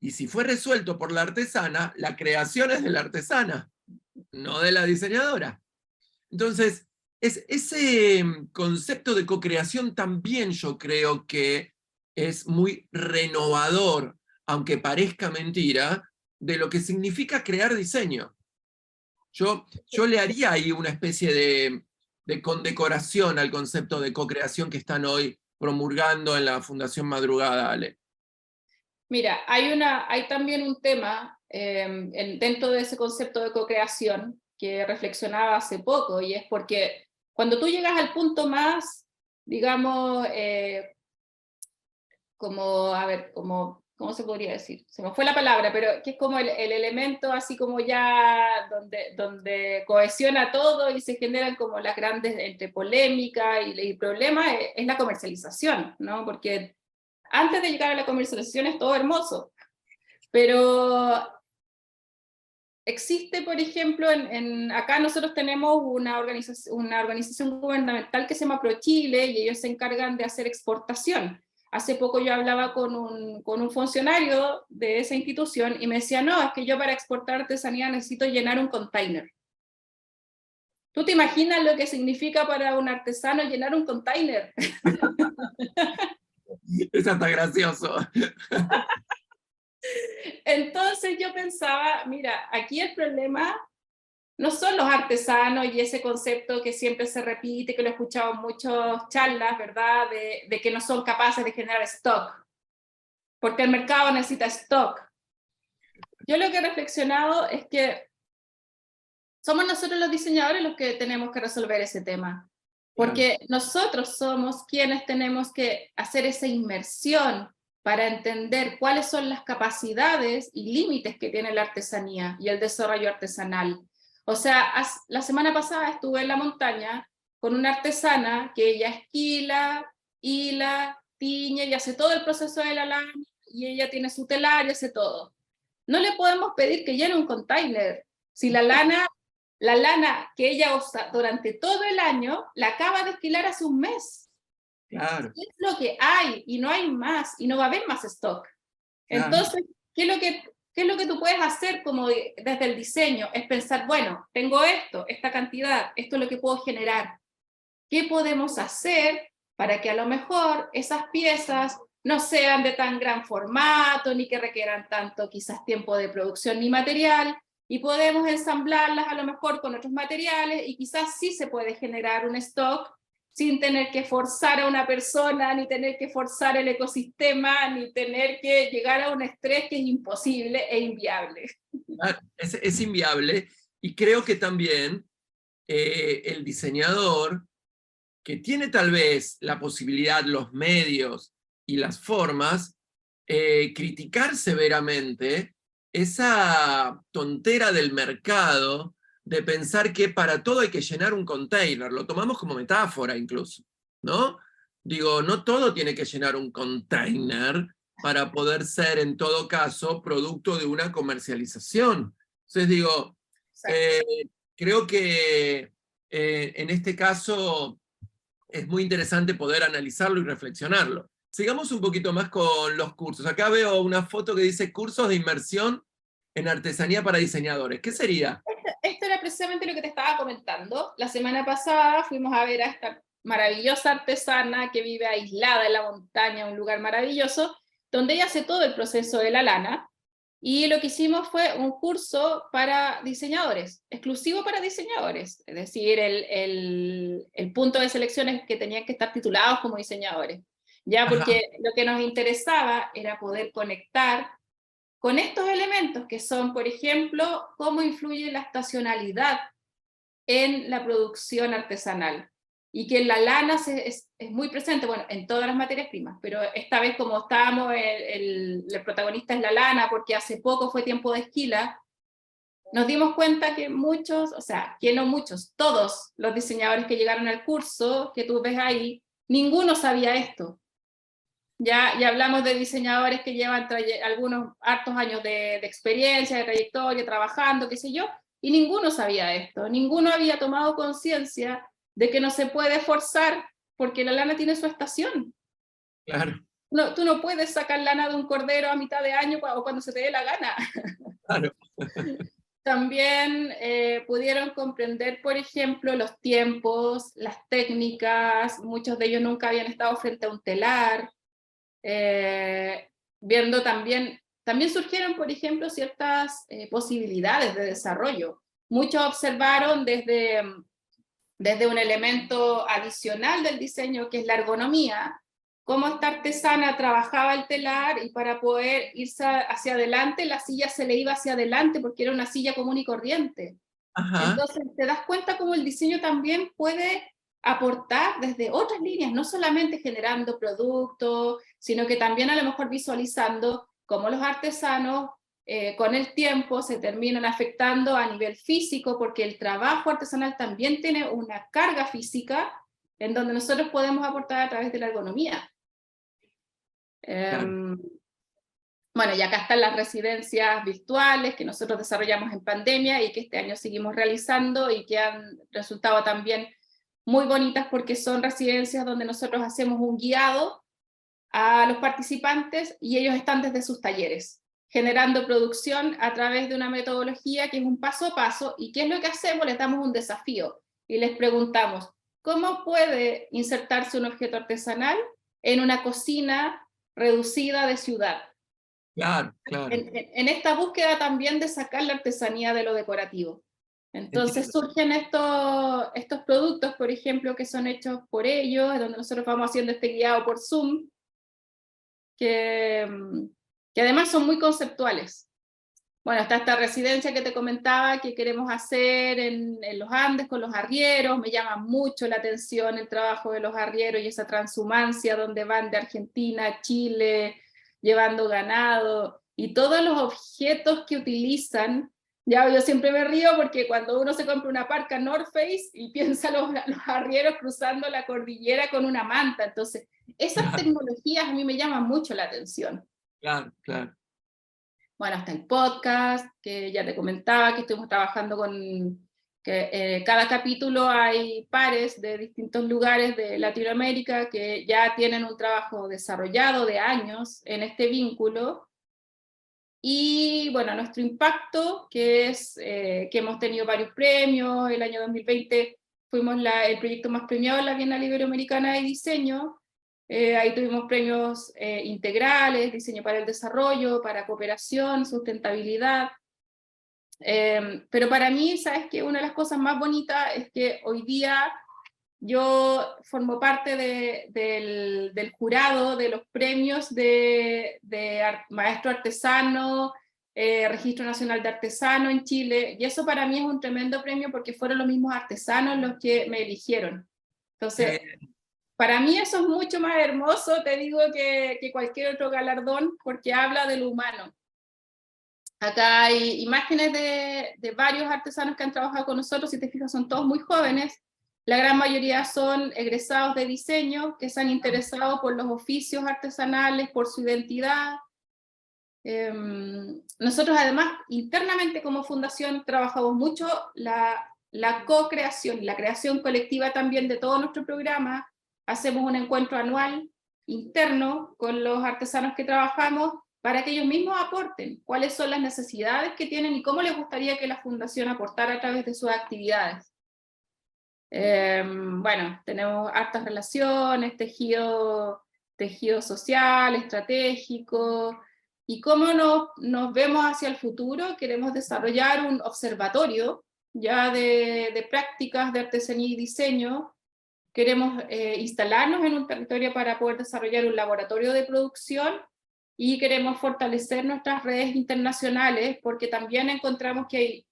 Y si fue resuelto por la artesana, la creación es de la artesana, no de la diseñadora. Entonces, ese concepto de co-creación también yo creo que es muy renovador, aunque parezca mentira, de lo que significa crear diseño. Yo le haría ahí una especie de condecoración al concepto de co-creación que están hoy promulgando en la Fundación Madrugada, Ale. Mira, hay también un tema dentro de ese concepto de co-creación que reflexionaba hace poco, y es porque cuando tú llegas al punto más, digamos, ¿cómo se podría decir? Se me fue la palabra, pero que es como el elemento así como ya donde cohesiona todo y se generan como las grandes entre polémica y problemas, es la comercialización, ¿no? Porque antes de llegar a la comercialización es todo hermoso, pero existe, por ejemplo, acá nosotros tenemos una organización gubernamental que se llama ProChile, y ellos se encargan de hacer exportación. Hace poco yo hablaba con un funcionario de esa institución y me decía, no, es que yo para exportar artesanía necesito llenar un container. ¿Tú te imaginas lo que significa para un artesano llenar un container? Es hasta gracioso. Entonces yo pensaba, mira, aquí el problema no son los artesanos y ese concepto que siempre se repite, que lo he escuchado en muchas charlas, ¿verdad? De que no son capaces de generar stock, porque el mercado necesita stock. Yo lo que he reflexionado es que somos nosotros los diseñadores los que tenemos que resolver ese tema, porque nosotros somos quienes tenemos que hacer esa inmersión para entender cuáles son las capacidades y límites que tiene la artesanía y el desarrollo artesanal. O sea, la semana pasada estuve en la montaña con una artesana que ella esquila, hila, tiñe y hace todo el proceso de la lana, y ella tiene su telar y hace todo. No le podemos pedir que llene un container si la lana que ella usa durante todo el año la acaba de esquilar hace un mes. Claro. Es lo que hay y no hay más, y no va a haber más stock. Claro. Entonces, ¿qué es lo que tú puedes hacer como desde el diseño? Es pensar, bueno, tengo esto, esta cantidad, esto es lo que puedo generar. ¿Qué podemos hacer para que a lo mejor esas piezas no sean de tan gran formato, ni que requieran tanto quizás tiempo de producción ni material, y podemos ensamblarlas a lo mejor con otros materiales, y quizás sí se puede generar un stock sin tener que forzar a una persona, ni tener que forzar el ecosistema, ni tener que llegar a un estrés que es imposible e inviable. Es inviable, y creo que también el diseñador, que tiene tal vez la posibilidad, los medios y las formas, criticar severamente esa tontera del mercado de pensar que para todo hay que llenar un container. Lo tomamos como metáfora incluso, ¿no? Digo, no todo tiene que llenar un container para poder ser, en todo caso, producto de una comercialización. Entonces digo, creo que en este caso es muy interesante poder analizarlo y reflexionarlo. Sigamos un poquito más con los cursos. Acá veo una foto que dice cursos de inmersión en artesanía para diseñadores. ¿Qué sería? Esto era precisamente lo que te estaba comentando. La semana pasada fuimos a ver a esta maravillosa artesana que vive aislada en la montaña, un lugar maravilloso, donde ella hace todo el proceso de la lana. Y lo que hicimos fue un curso para diseñadores, exclusivo para diseñadores. Es decir, el punto de selección es que tenían que estar titulados como diseñadores. Ya, porque lo que nos interesaba era poder conectar con estos elementos que son, por ejemplo, cómo influye la estacionalidad en la producción artesanal. y que la lana es muy presente, bueno, en todas las materias primas, pero esta vez como estábamos, el protagonista es la lana, porque hace poco fue tiempo de esquila, nos dimos cuenta que muchos, o sea, que no muchos, todos los diseñadores que llegaron al curso, que tú ves ahí, ninguno sabía esto. Ya hablamos de diseñadores que llevan algunos hartos años de experiencia, de trayectoria, trabajando, qué sé yo, y ninguno sabía esto, ninguno había tomado conciencia de que no se puede forzar porque la lana tiene su estación. Claro. No, tú no puedes sacar lana de un cordero a mitad de año o cuando se te dé la gana. Claro. También pudieron comprender, por ejemplo, los tiempos, las técnicas, muchos de ellos nunca habían estado frente a un telar, viendo también surgieron, por ejemplo, ciertas posibilidades de desarrollo. Muchos observaron desde un elemento adicional del diseño, que es la ergonomía, cómo esta artesana trabajaba el telar y para poder irse hacia adelante, la silla se le iba hacia adelante porque era una silla común y corriente. Ajá. Entonces te das cuenta cómo el diseño también puede aportar desde otras líneas, no solamente generando productos, sino que también a lo mejor visualizando cómo los artesanos con el tiempo se terminan afectando a nivel físico, porque el trabajo artesanal también tiene una carga física en donde nosotros podemos aportar a través de la ergonomía. Claro. Bueno, y acá están las residencias virtuales que nosotros desarrollamos en pandemia y que este año seguimos realizando y que han resultado también muy bonitas porque son residencias donde nosotros hacemos un guiado a los participantes y ellos están desde sus talleres, generando producción a través de una metodología que es un paso a paso. ¿Y qué es lo que hacemos? Les damos un desafío y les preguntamos, ¿cómo puede insertarse un objeto artesanal en una cocina reducida de ciudad? Claro, claro. En esta búsqueda también de sacar la artesanía de lo decorativo. Entonces surgen estos productos, por ejemplo, que son hechos por ellos, donde nosotros vamos haciendo este guiado por Zoom, que además son muy conceptuales. Bueno, está esta residencia que te comentaba que queremos hacer en los Andes con los arrieros. Me llama mucho la atención el trabajo de los arrieros y esa transhumancia donde van de Argentina a Chile, llevando ganado, y todos los objetos que utilizan. Ya, yo siempre me río porque cuando uno se compra una parca North Face y piensa los arrieros cruzando la cordillera con una manta, entonces esas tecnologías a mí me llaman mucho la atención. Claro, claro. Bueno, hasta el podcast, que ya te comentaba, que estuvimos trabajando con, que cada capítulo hay pares de distintos lugares de Latinoamérica que ya tienen un trabajo desarrollado de años en este vínculo. Y bueno, nuestro impacto, que es que hemos tenido varios premios. El año 2020 fuimos el proyecto más premiado en la Bienal Iberoamericana de Diseño. Ahí tuvimos premios integrales, diseño para el desarrollo, para cooperación, sustentabilidad. Pero para mí, ¿sabes qué? Una de las cosas más bonitas es que hoy día yo formo parte del jurado de los premios de maestro artesano, Registro Nacional de Artesano en Chile, y eso para mí es un tremendo premio porque fueron los mismos artesanos los que me eligieron. Entonces, para mí eso es mucho más hermoso, te digo, que cualquier otro galardón, porque habla de lo humano. Acá hay imágenes de varios artesanos que han trabajado con nosotros, si te fijas son todos muy jóvenes, la gran mayoría son egresados de diseño, que se han interesado por los oficios artesanales, por su identidad. Nosotros además, internamente como fundación, trabajamos mucho la co-creación, la creación colectiva también de todo nuestro programa. Hacemos un encuentro anual interno con los artesanos que trabajamos para que ellos mismos aporten cuáles son las necesidades que tienen y cómo les gustaría que la fundación aportara a través de sus actividades. Bueno, tenemos hartas relaciones, tejido social, estratégico, y cómo nos vemos hacia el futuro. Queremos desarrollar un observatorio ya de prácticas de artesanía y diseño. Queremos instalarnos en un territorio para poder desarrollar un laboratorio de producción y queremos fortalecer nuestras redes internacionales porque también encontramos que hay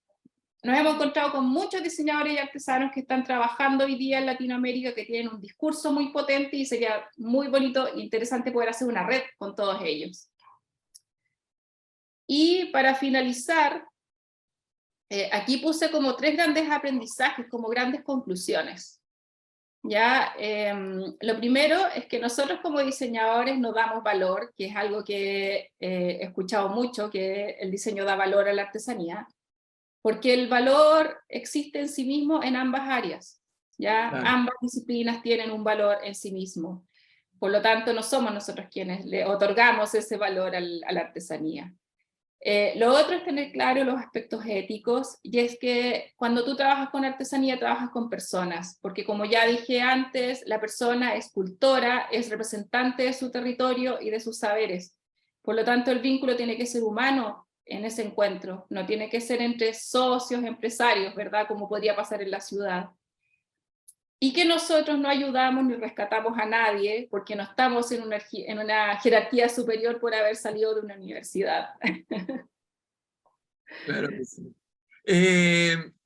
nos hemos encontrado con muchos diseñadores y artesanos que están trabajando hoy día en Latinoamérica, que tienen un discurso muy potente y sería muy bonito e interesante poder hacer una red con todos ellos. Y para finalizar, aquí puse como 3 grandes aprendizajes, como grandes conclusiones. ¿Ya? Lo primero es que nosotros como diseñadores nos damos valor, que es algo que he escuchado mucho, que el diseño da valor a la artesanía, porque el valor existe en sí mismo en ambas áreas, ¿ya? Claro. Ambas disciplinas tienen un valor en sí mismo. Por lo tanto, no somos nosotros quienes le otorgamos ese valor a la artesanía. Lo otro es tener claro los aspectos éticos, y es que cuando tú trabajas con artesanía, trabajas con personas, porque como ya dije antes, la persona es cultora, es representante de su territorio y de sus saberes. Por lo tanto, el vínculo tiene que ser humano en ese encuentro, no tiene que ser entre socios, empresarios, ¿verdad? Como podría pasar en la ciudad. Y que nosotros no ayudamos ni rescatamos a nadie porque no estamos en una jerarquía superior por haber salido de una universidad. Claro que sí.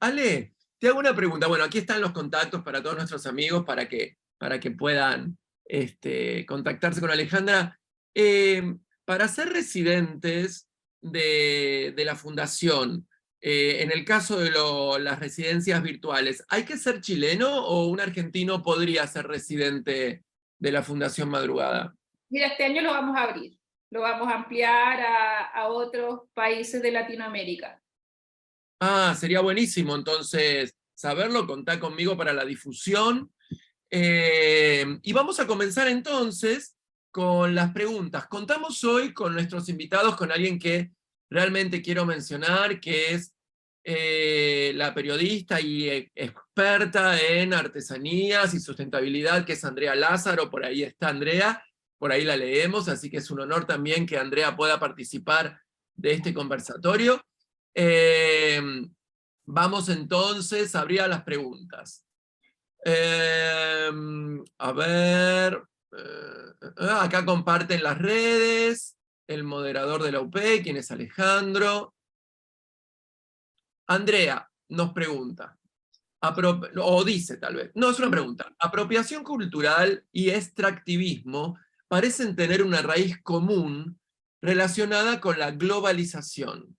Ale, te hago una pregunta. Bueno, aquí están los contactos para todos nuestros amigos para que puedan contactarse con Alejandra. Para ser residentes de la fundación, en el caso de las residencias virtuales, ¿hay que ser chileno o un argentino podría ser residente de la Fundación Madrugada? Mira, este año lo vamos a abrir, lo vamos a ampliar a otros países de Latinoamérica. Ah, sería buenísimo entonces saberlo, contá conmigo para la difusión. Y vamos a comenzar entonces con las preguntas. Contamos hoy con nuestros invitados, con alguien que realmente quiero mencionar, que es la periodista y experta en artesanías y sustentabilidad, que es Andrea Lázaro. Por ahí está Andrea, por ahí la leemos, así que es un honor también que Andrea pueda participar de este conversatorio. Vamos entonces a abrir a las preguntas. A ver, acá comparten las redes, el moderador de la UP, quien es Alejandro. Andrea nos pregunta, o dice tal vez, no es una pregunta, apropiación cultural y extractivismo parecen tener una raíz común relacionada con la globalización.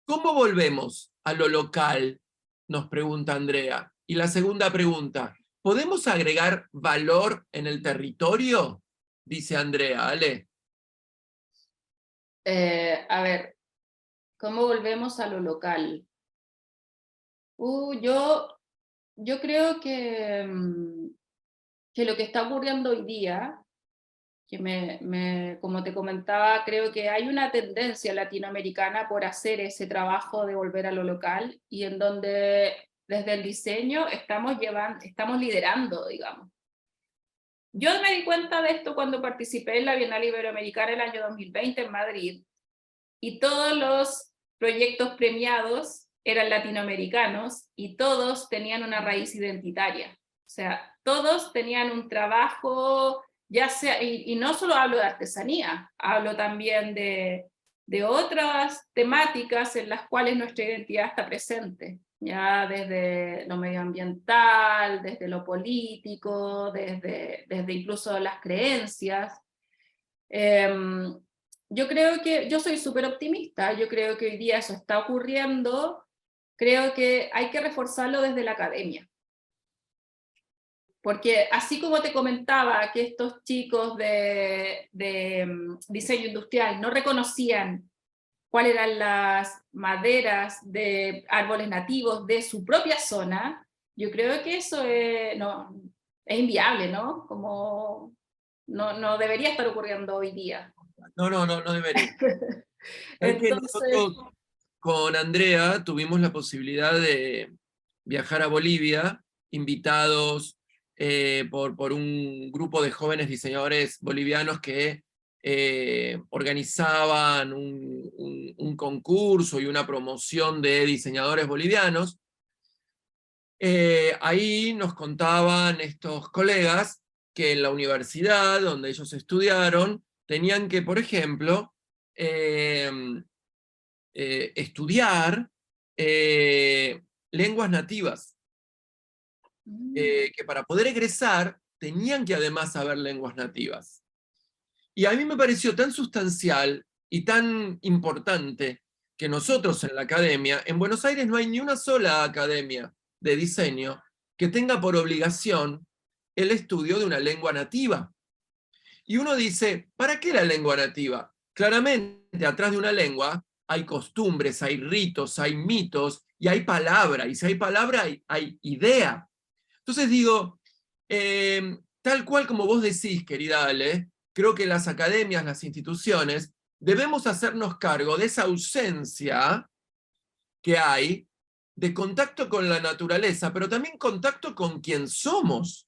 ¿Cómo volvemos a lo local? Nos pregunta Andrea. Y la segunda pregunta, ¿podemos agregar valor en el territorio? Dice Andrea, Ale. A ver, ¿cómo volvemos a lo local? Yo creo que lo que está ocurriendo hoy día, que como te comentaba, creo que hay una tendencia latinoamericana por hacer ese trabajo de volver a lo local, y en donde desde el diseño estamos liderando, digamos. Yo me di cuenta de esto cuando participé en la Bienal Iberoamericana el año 2020 en Madrid, y todos los proyectos premiados eran latinoamericanos y todos tenían una raíz identitaria. O sea, todos tenían un trabajo, ya sea, y no solo hablo de artesanía, hablo también de otras temáticas en las cuales nuestra identidad está presente, ya desde lo medioambiental, desde lo político, desde incluso las creencias. Yo creo que, yo soy súper optimista, yo creo que hoy día eso está ocurriendo, creo que hay que reforzarlo desde la academia. Porque así como te comentaba que estos chicos de diseño industrial no reconocían cuáles eran las maderas de árboles nativos de su propia zona, yo creo que eso es inviable, ¿no? Como no debería estar ocurriendo hoy día. No debería. Entonces, Nosotros con Andrea tuvimos la posibilidad de viajar a Bolivia, invitados por un grupo de jóvenes diseñadores bolivianos que organizaban un concurso y una promoción de diseñadores bolivianos. Ahí nos contaban estos colegas que en la universidad donde ellos estudiaron tenían que, por ejemplo, estudiar lenguas nativas, que para poder egresar tenían que además saber lenguas nativas. Y a mí me pareció tan sustancial y tan importante que nosotros en la academia, en Buenos Aires no hay ni una sola academia de diseño que tenga por obligación el estudio de una lengua nativa. Y uno dice, ¿para qué la lengua nativa? Claramente, atrás de una lengua hay costumbres, hay ritos, hay mitos, y hay palabra, y si hay palabra hay idea. Entonces digo, tal cual como vos decís, querida Ale, creo que las academias, las instituciones, debemos hacernos cargo de esa ausencia que hay de contacto con la naturaleza, pero también contacto con quien somos.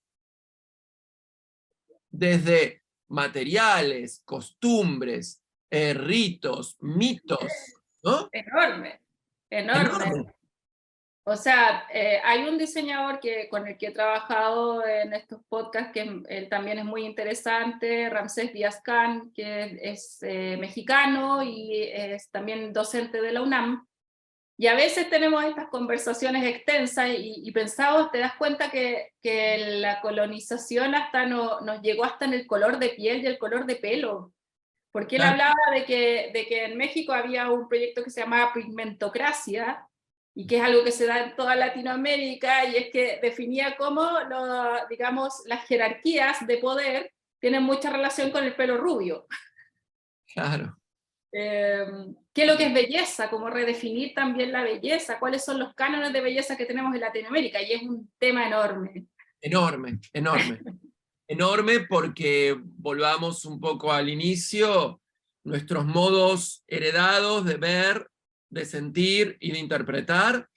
Desde materiales, costumbres, ritos, mitos, ¿no? Enorme, enorme. Enorme. O sea, hay un diseñador con el que he trabajado en estos podcasts que él también es muy interesante, Ramsés Díaz-Can, que es mexicano y es también docente de la UNAM. Y a veces tenemos estas conversaciones extensas y pensamos, te das cuenta que la colonización hasta nos llegó hasta en el color de piel y el color de pelo. Porque él Claro. hablaba de que en México había un proyecto que se llamaba pigmentocracia, y que es algo que se da en toda Latinoamérica, y es que definía cómo, digamos, las jerarquías de poder tienen mucha relación con el pelo rubio. Claro. ¿Qué es lo que es belleza? Cómo redefinir también la belleza, cuáles son los cánones de belleza que tenemos en Latinoamérica, y es un tema enorme. Enorme, enorme. Enorme porque, volvamos un poco al inicio, nuestros modos heredados de ver, de sentir y de interpretar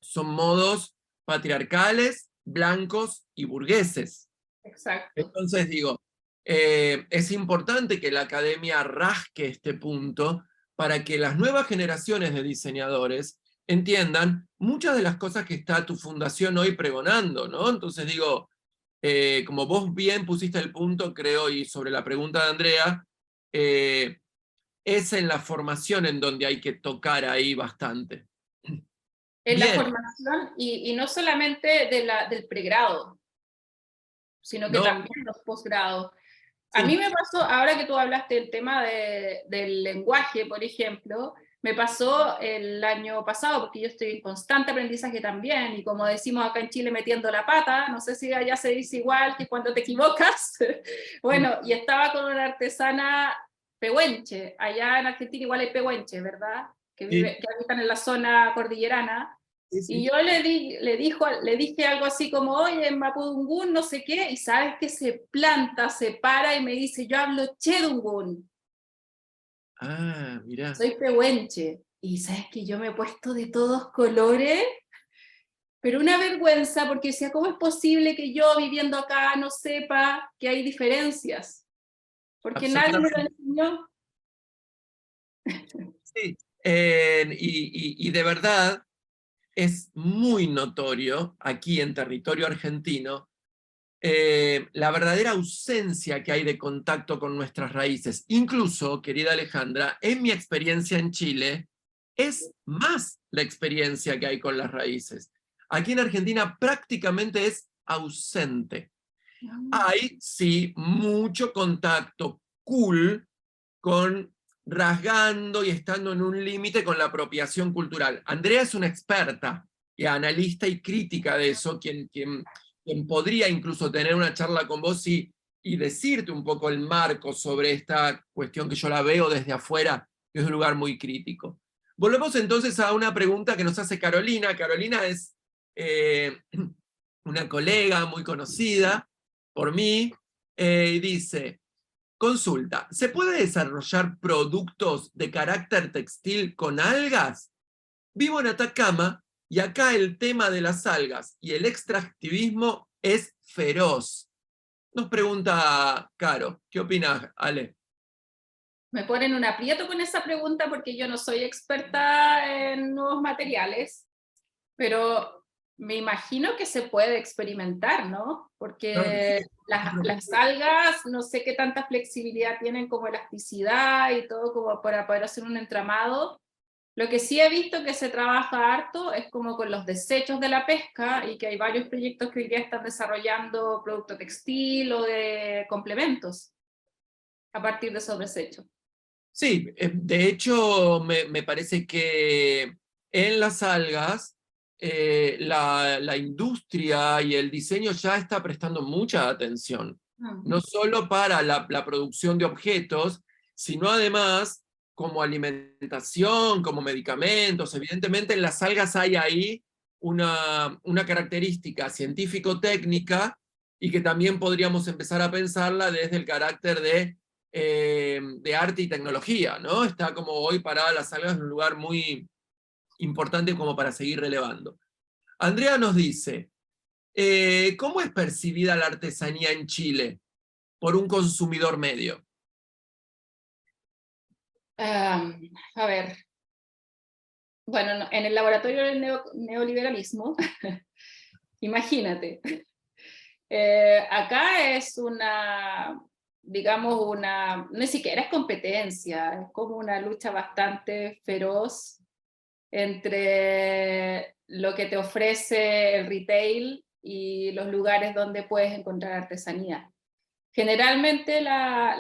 son modos patriarcales, blancos y burgueses. Exacto. Entonces digo, es importante que la academia rasque este punto para que las nuevas generaciones de diseñadores entiendan muchas de las cosas que está tu fundación hoy pregonando, ¿no? Entonces digo, como vos bien pusiste el punto, creo, y sobre la pregunta de Andrea, es en la formación en donde hay que tocar ahí bastante. En la Bien, formación, y no solamente del pregrado, sino que ¿no? también los posgrados. A mí Sí. me pasó, ahora que tú hablaste del tema del lenguaje, por ejemplo, me pasó el año pasado, porque yo estoy en constante aprendizaje también, y como decimos acá en Chile, metiendo la pata, no sé si allá se dice igual que cuando te equivocas. Bueno, y estaba con una artesana pehuenche, allá en Argentina igual hay pehuenche, ¿verdad? Sí, Que habitan en la zona cordillerana. sí, Y sí. yo le dije algo así como, oye, en Mapudungún, no sé qué, y sabes que se planta, se para y me dice, yo hablo Chedungún, Ah, mirá. soy pehuenche. Y sabes que yo me he puesto de todos colores, pero una vergüenza, porque decía, ¿cómo es posible que yo viviendo acá no sepa que hay diferencias? Porque nadie me lo Absolutamente. enseñó. Sí. Y de verdad es muy notorio aquí en territorio argentino la verdadera ausencia que hay de contacto con nuestras raíces. Incluso, querida Alejandra, en mi experiencia en Chile, es más la experiencia que hay con las raíces. Aquí en Argentina prácticamente es ausente. Hay, sí, mucho contacto cool con rasgando y estando en un límite con la apropiación cultural. Andrea es una experta y analista y crítica de eso, quien podría incluso tener una charla con vos y decirte un poco el marco sobre esta cuestión que yo la veo desde afuera, desde un lugar muy crítico. Volvemos entonces a una pregunta que nos hace Carolina. Carolina es una colega muy conocida por mí, y dice, consulta, ¿se puede desarrollar productos de carácter textil con algas? Vivo en Atacama y acá el tema de las algas y el extractivismo es feroz. Nos pregunta Caro, ¿qué opinas, Ale? Me ponen un aprieto con esa pregunta porque yo no soy experta en nuevos materiales, pero me imagino que se puede experimentar, ¿no? Claro que sí. Porque las algas, no sé qué tanta flexibilidad tienen como elasticidad y todo como para poder hacer un entramado. Lo que sí he visto que se trabaja harto es como con los desechos de la pesca y que hay varios proyectos que hoy día están desarrollando producto textil o de complementos a partir de esos desechos. Sí, de hecho me parece que en las algas la industria y el diseño ya está prestando mucha atención, no solo para la producción de objetos, sino además como alimentación, como medicamentos. Evidentemente en las algas hay ahí una característica científico-técnica y que también podríamos empezar a pensarla desde el carácter de arte y tecnología, ¿no? Está como hoy parada las algas en un lugar muy importante como para seguir relevando. Andrea nos dice, ¿cómo es percibida la artesanía en Chile por un consumidor medio? A ver, bueno, en el laboratorio del neoliberalismo, imagínate, acá es digamos, ni siquiera es competencia, es como una lucha bastante feroz entre lo que te ofrece el retail y los lugares donde puedes encontrar artesanía. Generalmente la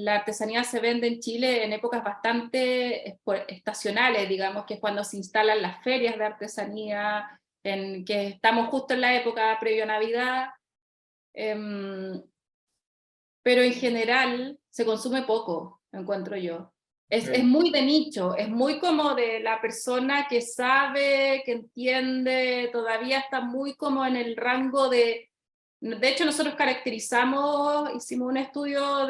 artesanía se vende en Chile en épocas bastante estacionales, digamos, que es cuando se instalan las ferias de artesanía, en que estamos justo en la época previo a Navidad, pero en general se consume poco, encuentro yo. Es muy de nicho, es muy como de la persona que sabe, que entiende, todavía está muy como en el rango de hecho, nosotros hicimos un estudio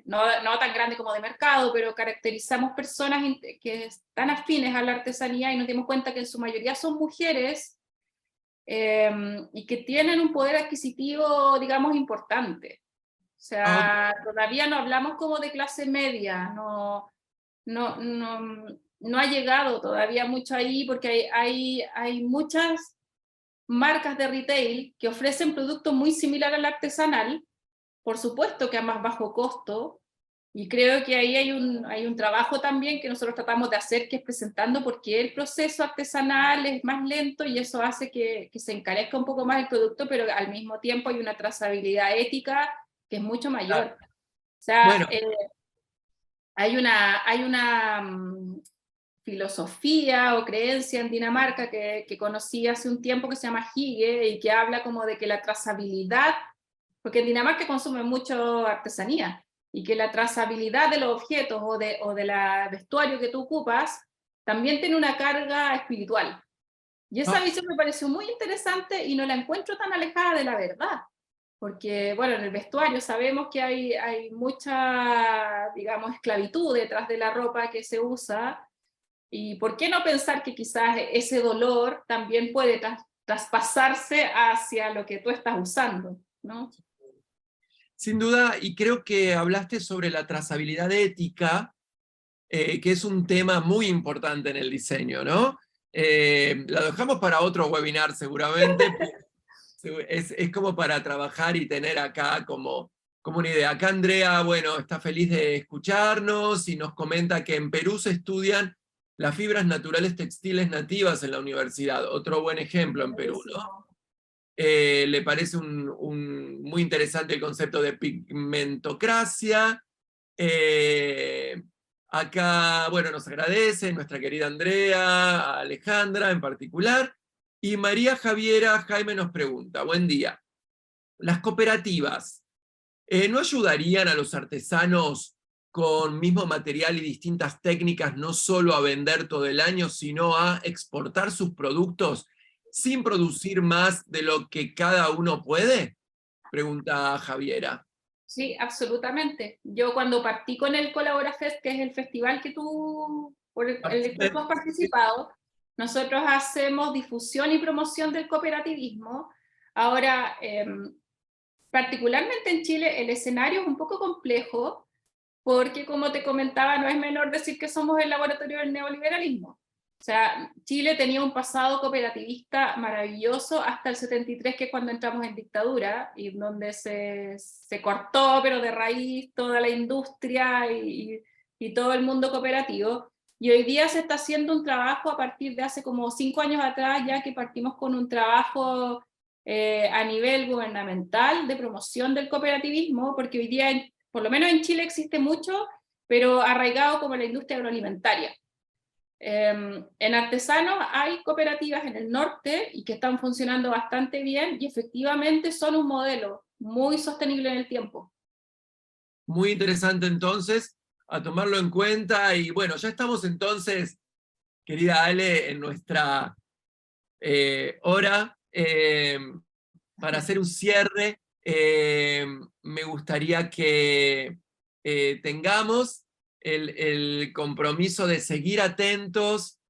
no tan grande como de mercado, pero caracterizamos personas que están afines a la artesanía y nos dimos cuenta que en su mayoría son mujeres y que tienen un poder adquisitivo, digamos, importante. O sea, todavía no hablamos como de clase media, no ha llegado todavía mucho ahí porque hay muchas marcas de retail que ofrecen productos muy similares al artesanal, por supuesto que a más bajo costo, y creo que ahí hay un trabajo también que nosotros tratamos de hacer, que es presentando por qué el proceso artesanal es más lento y eso hace que se encarezca un poco más el producto, pero al mismo tiempo hay una trazabilidad ética que es mucho mayor. O sea, bueno, hay una filosofía o creencia en Dinamarca que conocí hace un tiempo que se llama Hygge y que habla como de que la trazabilidad, porque en Dinamarca consumen mucho artesanía, y que la trazabilidad de los objetos o de la vestuario que tú ocupas también tiene una carga espiritual. Y esa visión me pareció muy interesante y no la encuentro tan alejada de la verdad. Porque, bueno, en el vestuario sabemos que hay mucha, digamos, esclavitud detrás de la ropa que se usa. ¿Y por qué no pensar que quizás ese dolor también puede traspasarse hacia lo que tú estás usando, ¿no? sin duda, y creo que hablaste sobre la trazabilidad ética, que es un tema muy importante en el diseño, ¿no? La dejamos para otro webinar seguramente. Es como para trabajar y tener acá como una idea. Acá Andrea, bueno, está feliz de escucharnos y nos comenta que en Perú se estudian las fibras naturales textiles nativas en la universidad. Otro buen ejemplo en Perú, ¿no? Le parece muy interesante el concepto de pigmentocracia. Acá, bueno, nos agradece nuestra querida Andrea, a Alejandra en particular. Y María Javiera Jaime nos pregunta, buen día, ¿las cooperativas no ayudarían a los artesanos con mismo material y distintas técnicas no solo a vender todo el año, sino a exportar sus productos sin producir más de lo que cada uno puede? Pregunta Javiera. Sí, absolutamente. Yo cuando partí con el Colabora Fest, que es el festival por el que tú has participado, nosotros hacemos difusión y promoción del cooperativismo. Ahora, particularmente en Chile, el escenario es un poco complejo, porque como te comentaba, no es menor decir que somos el laboratorio del neoliberalismo. O sea, Chile tenía un pasado cooperativista maravilloso hasta el 73, que es cuando entramos en dictadura, y donde se cortó, pero de raíz, toda la industria y todo el mundo cooperativo. y hoy día se está haciendo un trabajo a partir de hace como 5 años atrás, ya que partimos con un trabajo a nivel gubernamental de promoción del cooperativismo, porque hoy día, por lo menos en Chile existe mucho, pero arraigado como la industria agroalimentaria. En artesanos hay cooperativas en el norte y que están funcionando bastante bien y efectivamente son un modelo muy sostenible en el tiempo. Muy interesante entonces, a tomarlo en cuenta. Y bueno, ya estamos entonces, querida Ale, en nuestra hora. Para hacer un cierre, me gustaría que tengamos el compromiso de seguir atentos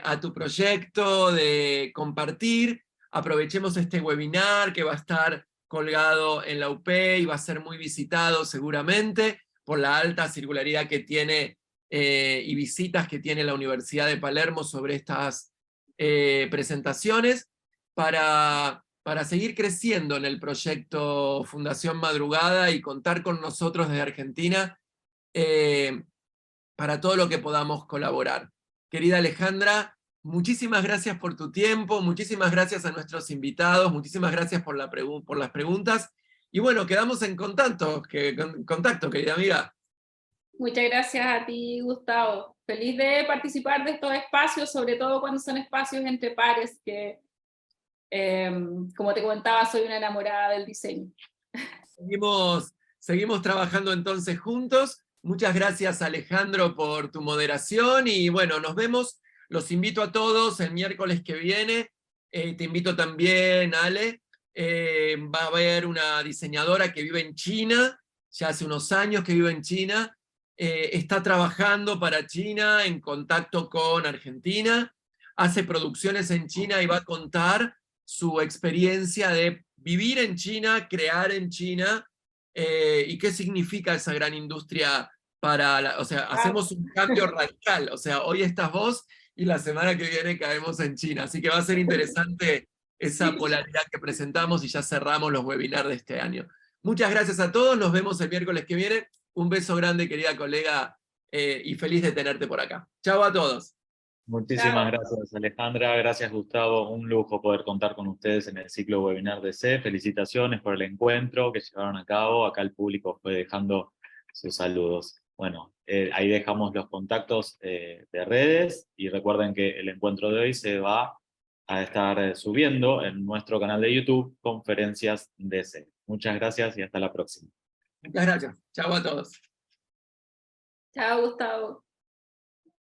a tu proyecto, de compartir. Aprovechemos este webinar que va a estar colgado en la UP y va a ser muy visitado seguramente por la alta circularidad que tiene y visitas que tiene la Universidad de Palermo sobre estas presentaciones, para seguir creciendo en el proyecto Fundación Madrugada y contar con nosotros desde Argentina para todo lo que podamos colaborar. Querida Alejandra, muchísimas gracias por tu tiempo, muchísimas gracias a nuestros invitados, muchísimas gracias por las preguntas, y bueno, quedamos en contacto, querida amiga. Muchas gracias a ti, Gustavo. Feliz de participar de estos espacios, sobre todo cuando son espacios entre pares, que como te comentaba, soy una enamorada del diseño. Seguimos trabajando entonces juntos. Muchas gracias, Alejandro, por tu moderación, y bueno, nos vemos. Los invito a todos el miércoles que viene. Te invito también, Ale. Va a haber una diseñadora que vive en China, ya hace unos años que vive en China. Está trabajando para China, en contacto con Argentina. Hace producciones en China y va a contar su experiencia de vivir en China, crear en China, y qué significa esa gran industria para o sea, hacemos un cambio radical, o sea, hoy estás vos y la semana que viene caemos en China, así que va a ser interesante esa polaridad que presentamos y ya cerramos los webinars de este año. Muchas gracias a todos, nos vemos el miércoles que viene. Un beso grande, querida colega, y feliz de tenerte por acá. Chao a todos. Muchísimas gracias, Alejandra. Gracias, Gustavo. Un lujo poder contar con ustedes en el ciclo webinar de C. Felicitaciones por el encuentro que llevaron a cabo. Acá el público fue dejando sus saludos. Bueno, ahí dejamos los contactos de redes, y recuerden que el encuentro de hoy se va a estar subiendo en nuestro canal de YouTube, Conferencias DC. Muchas gracias y hasta la próxima. Muchas gracias. Chao a todos. Chao, Gustavo.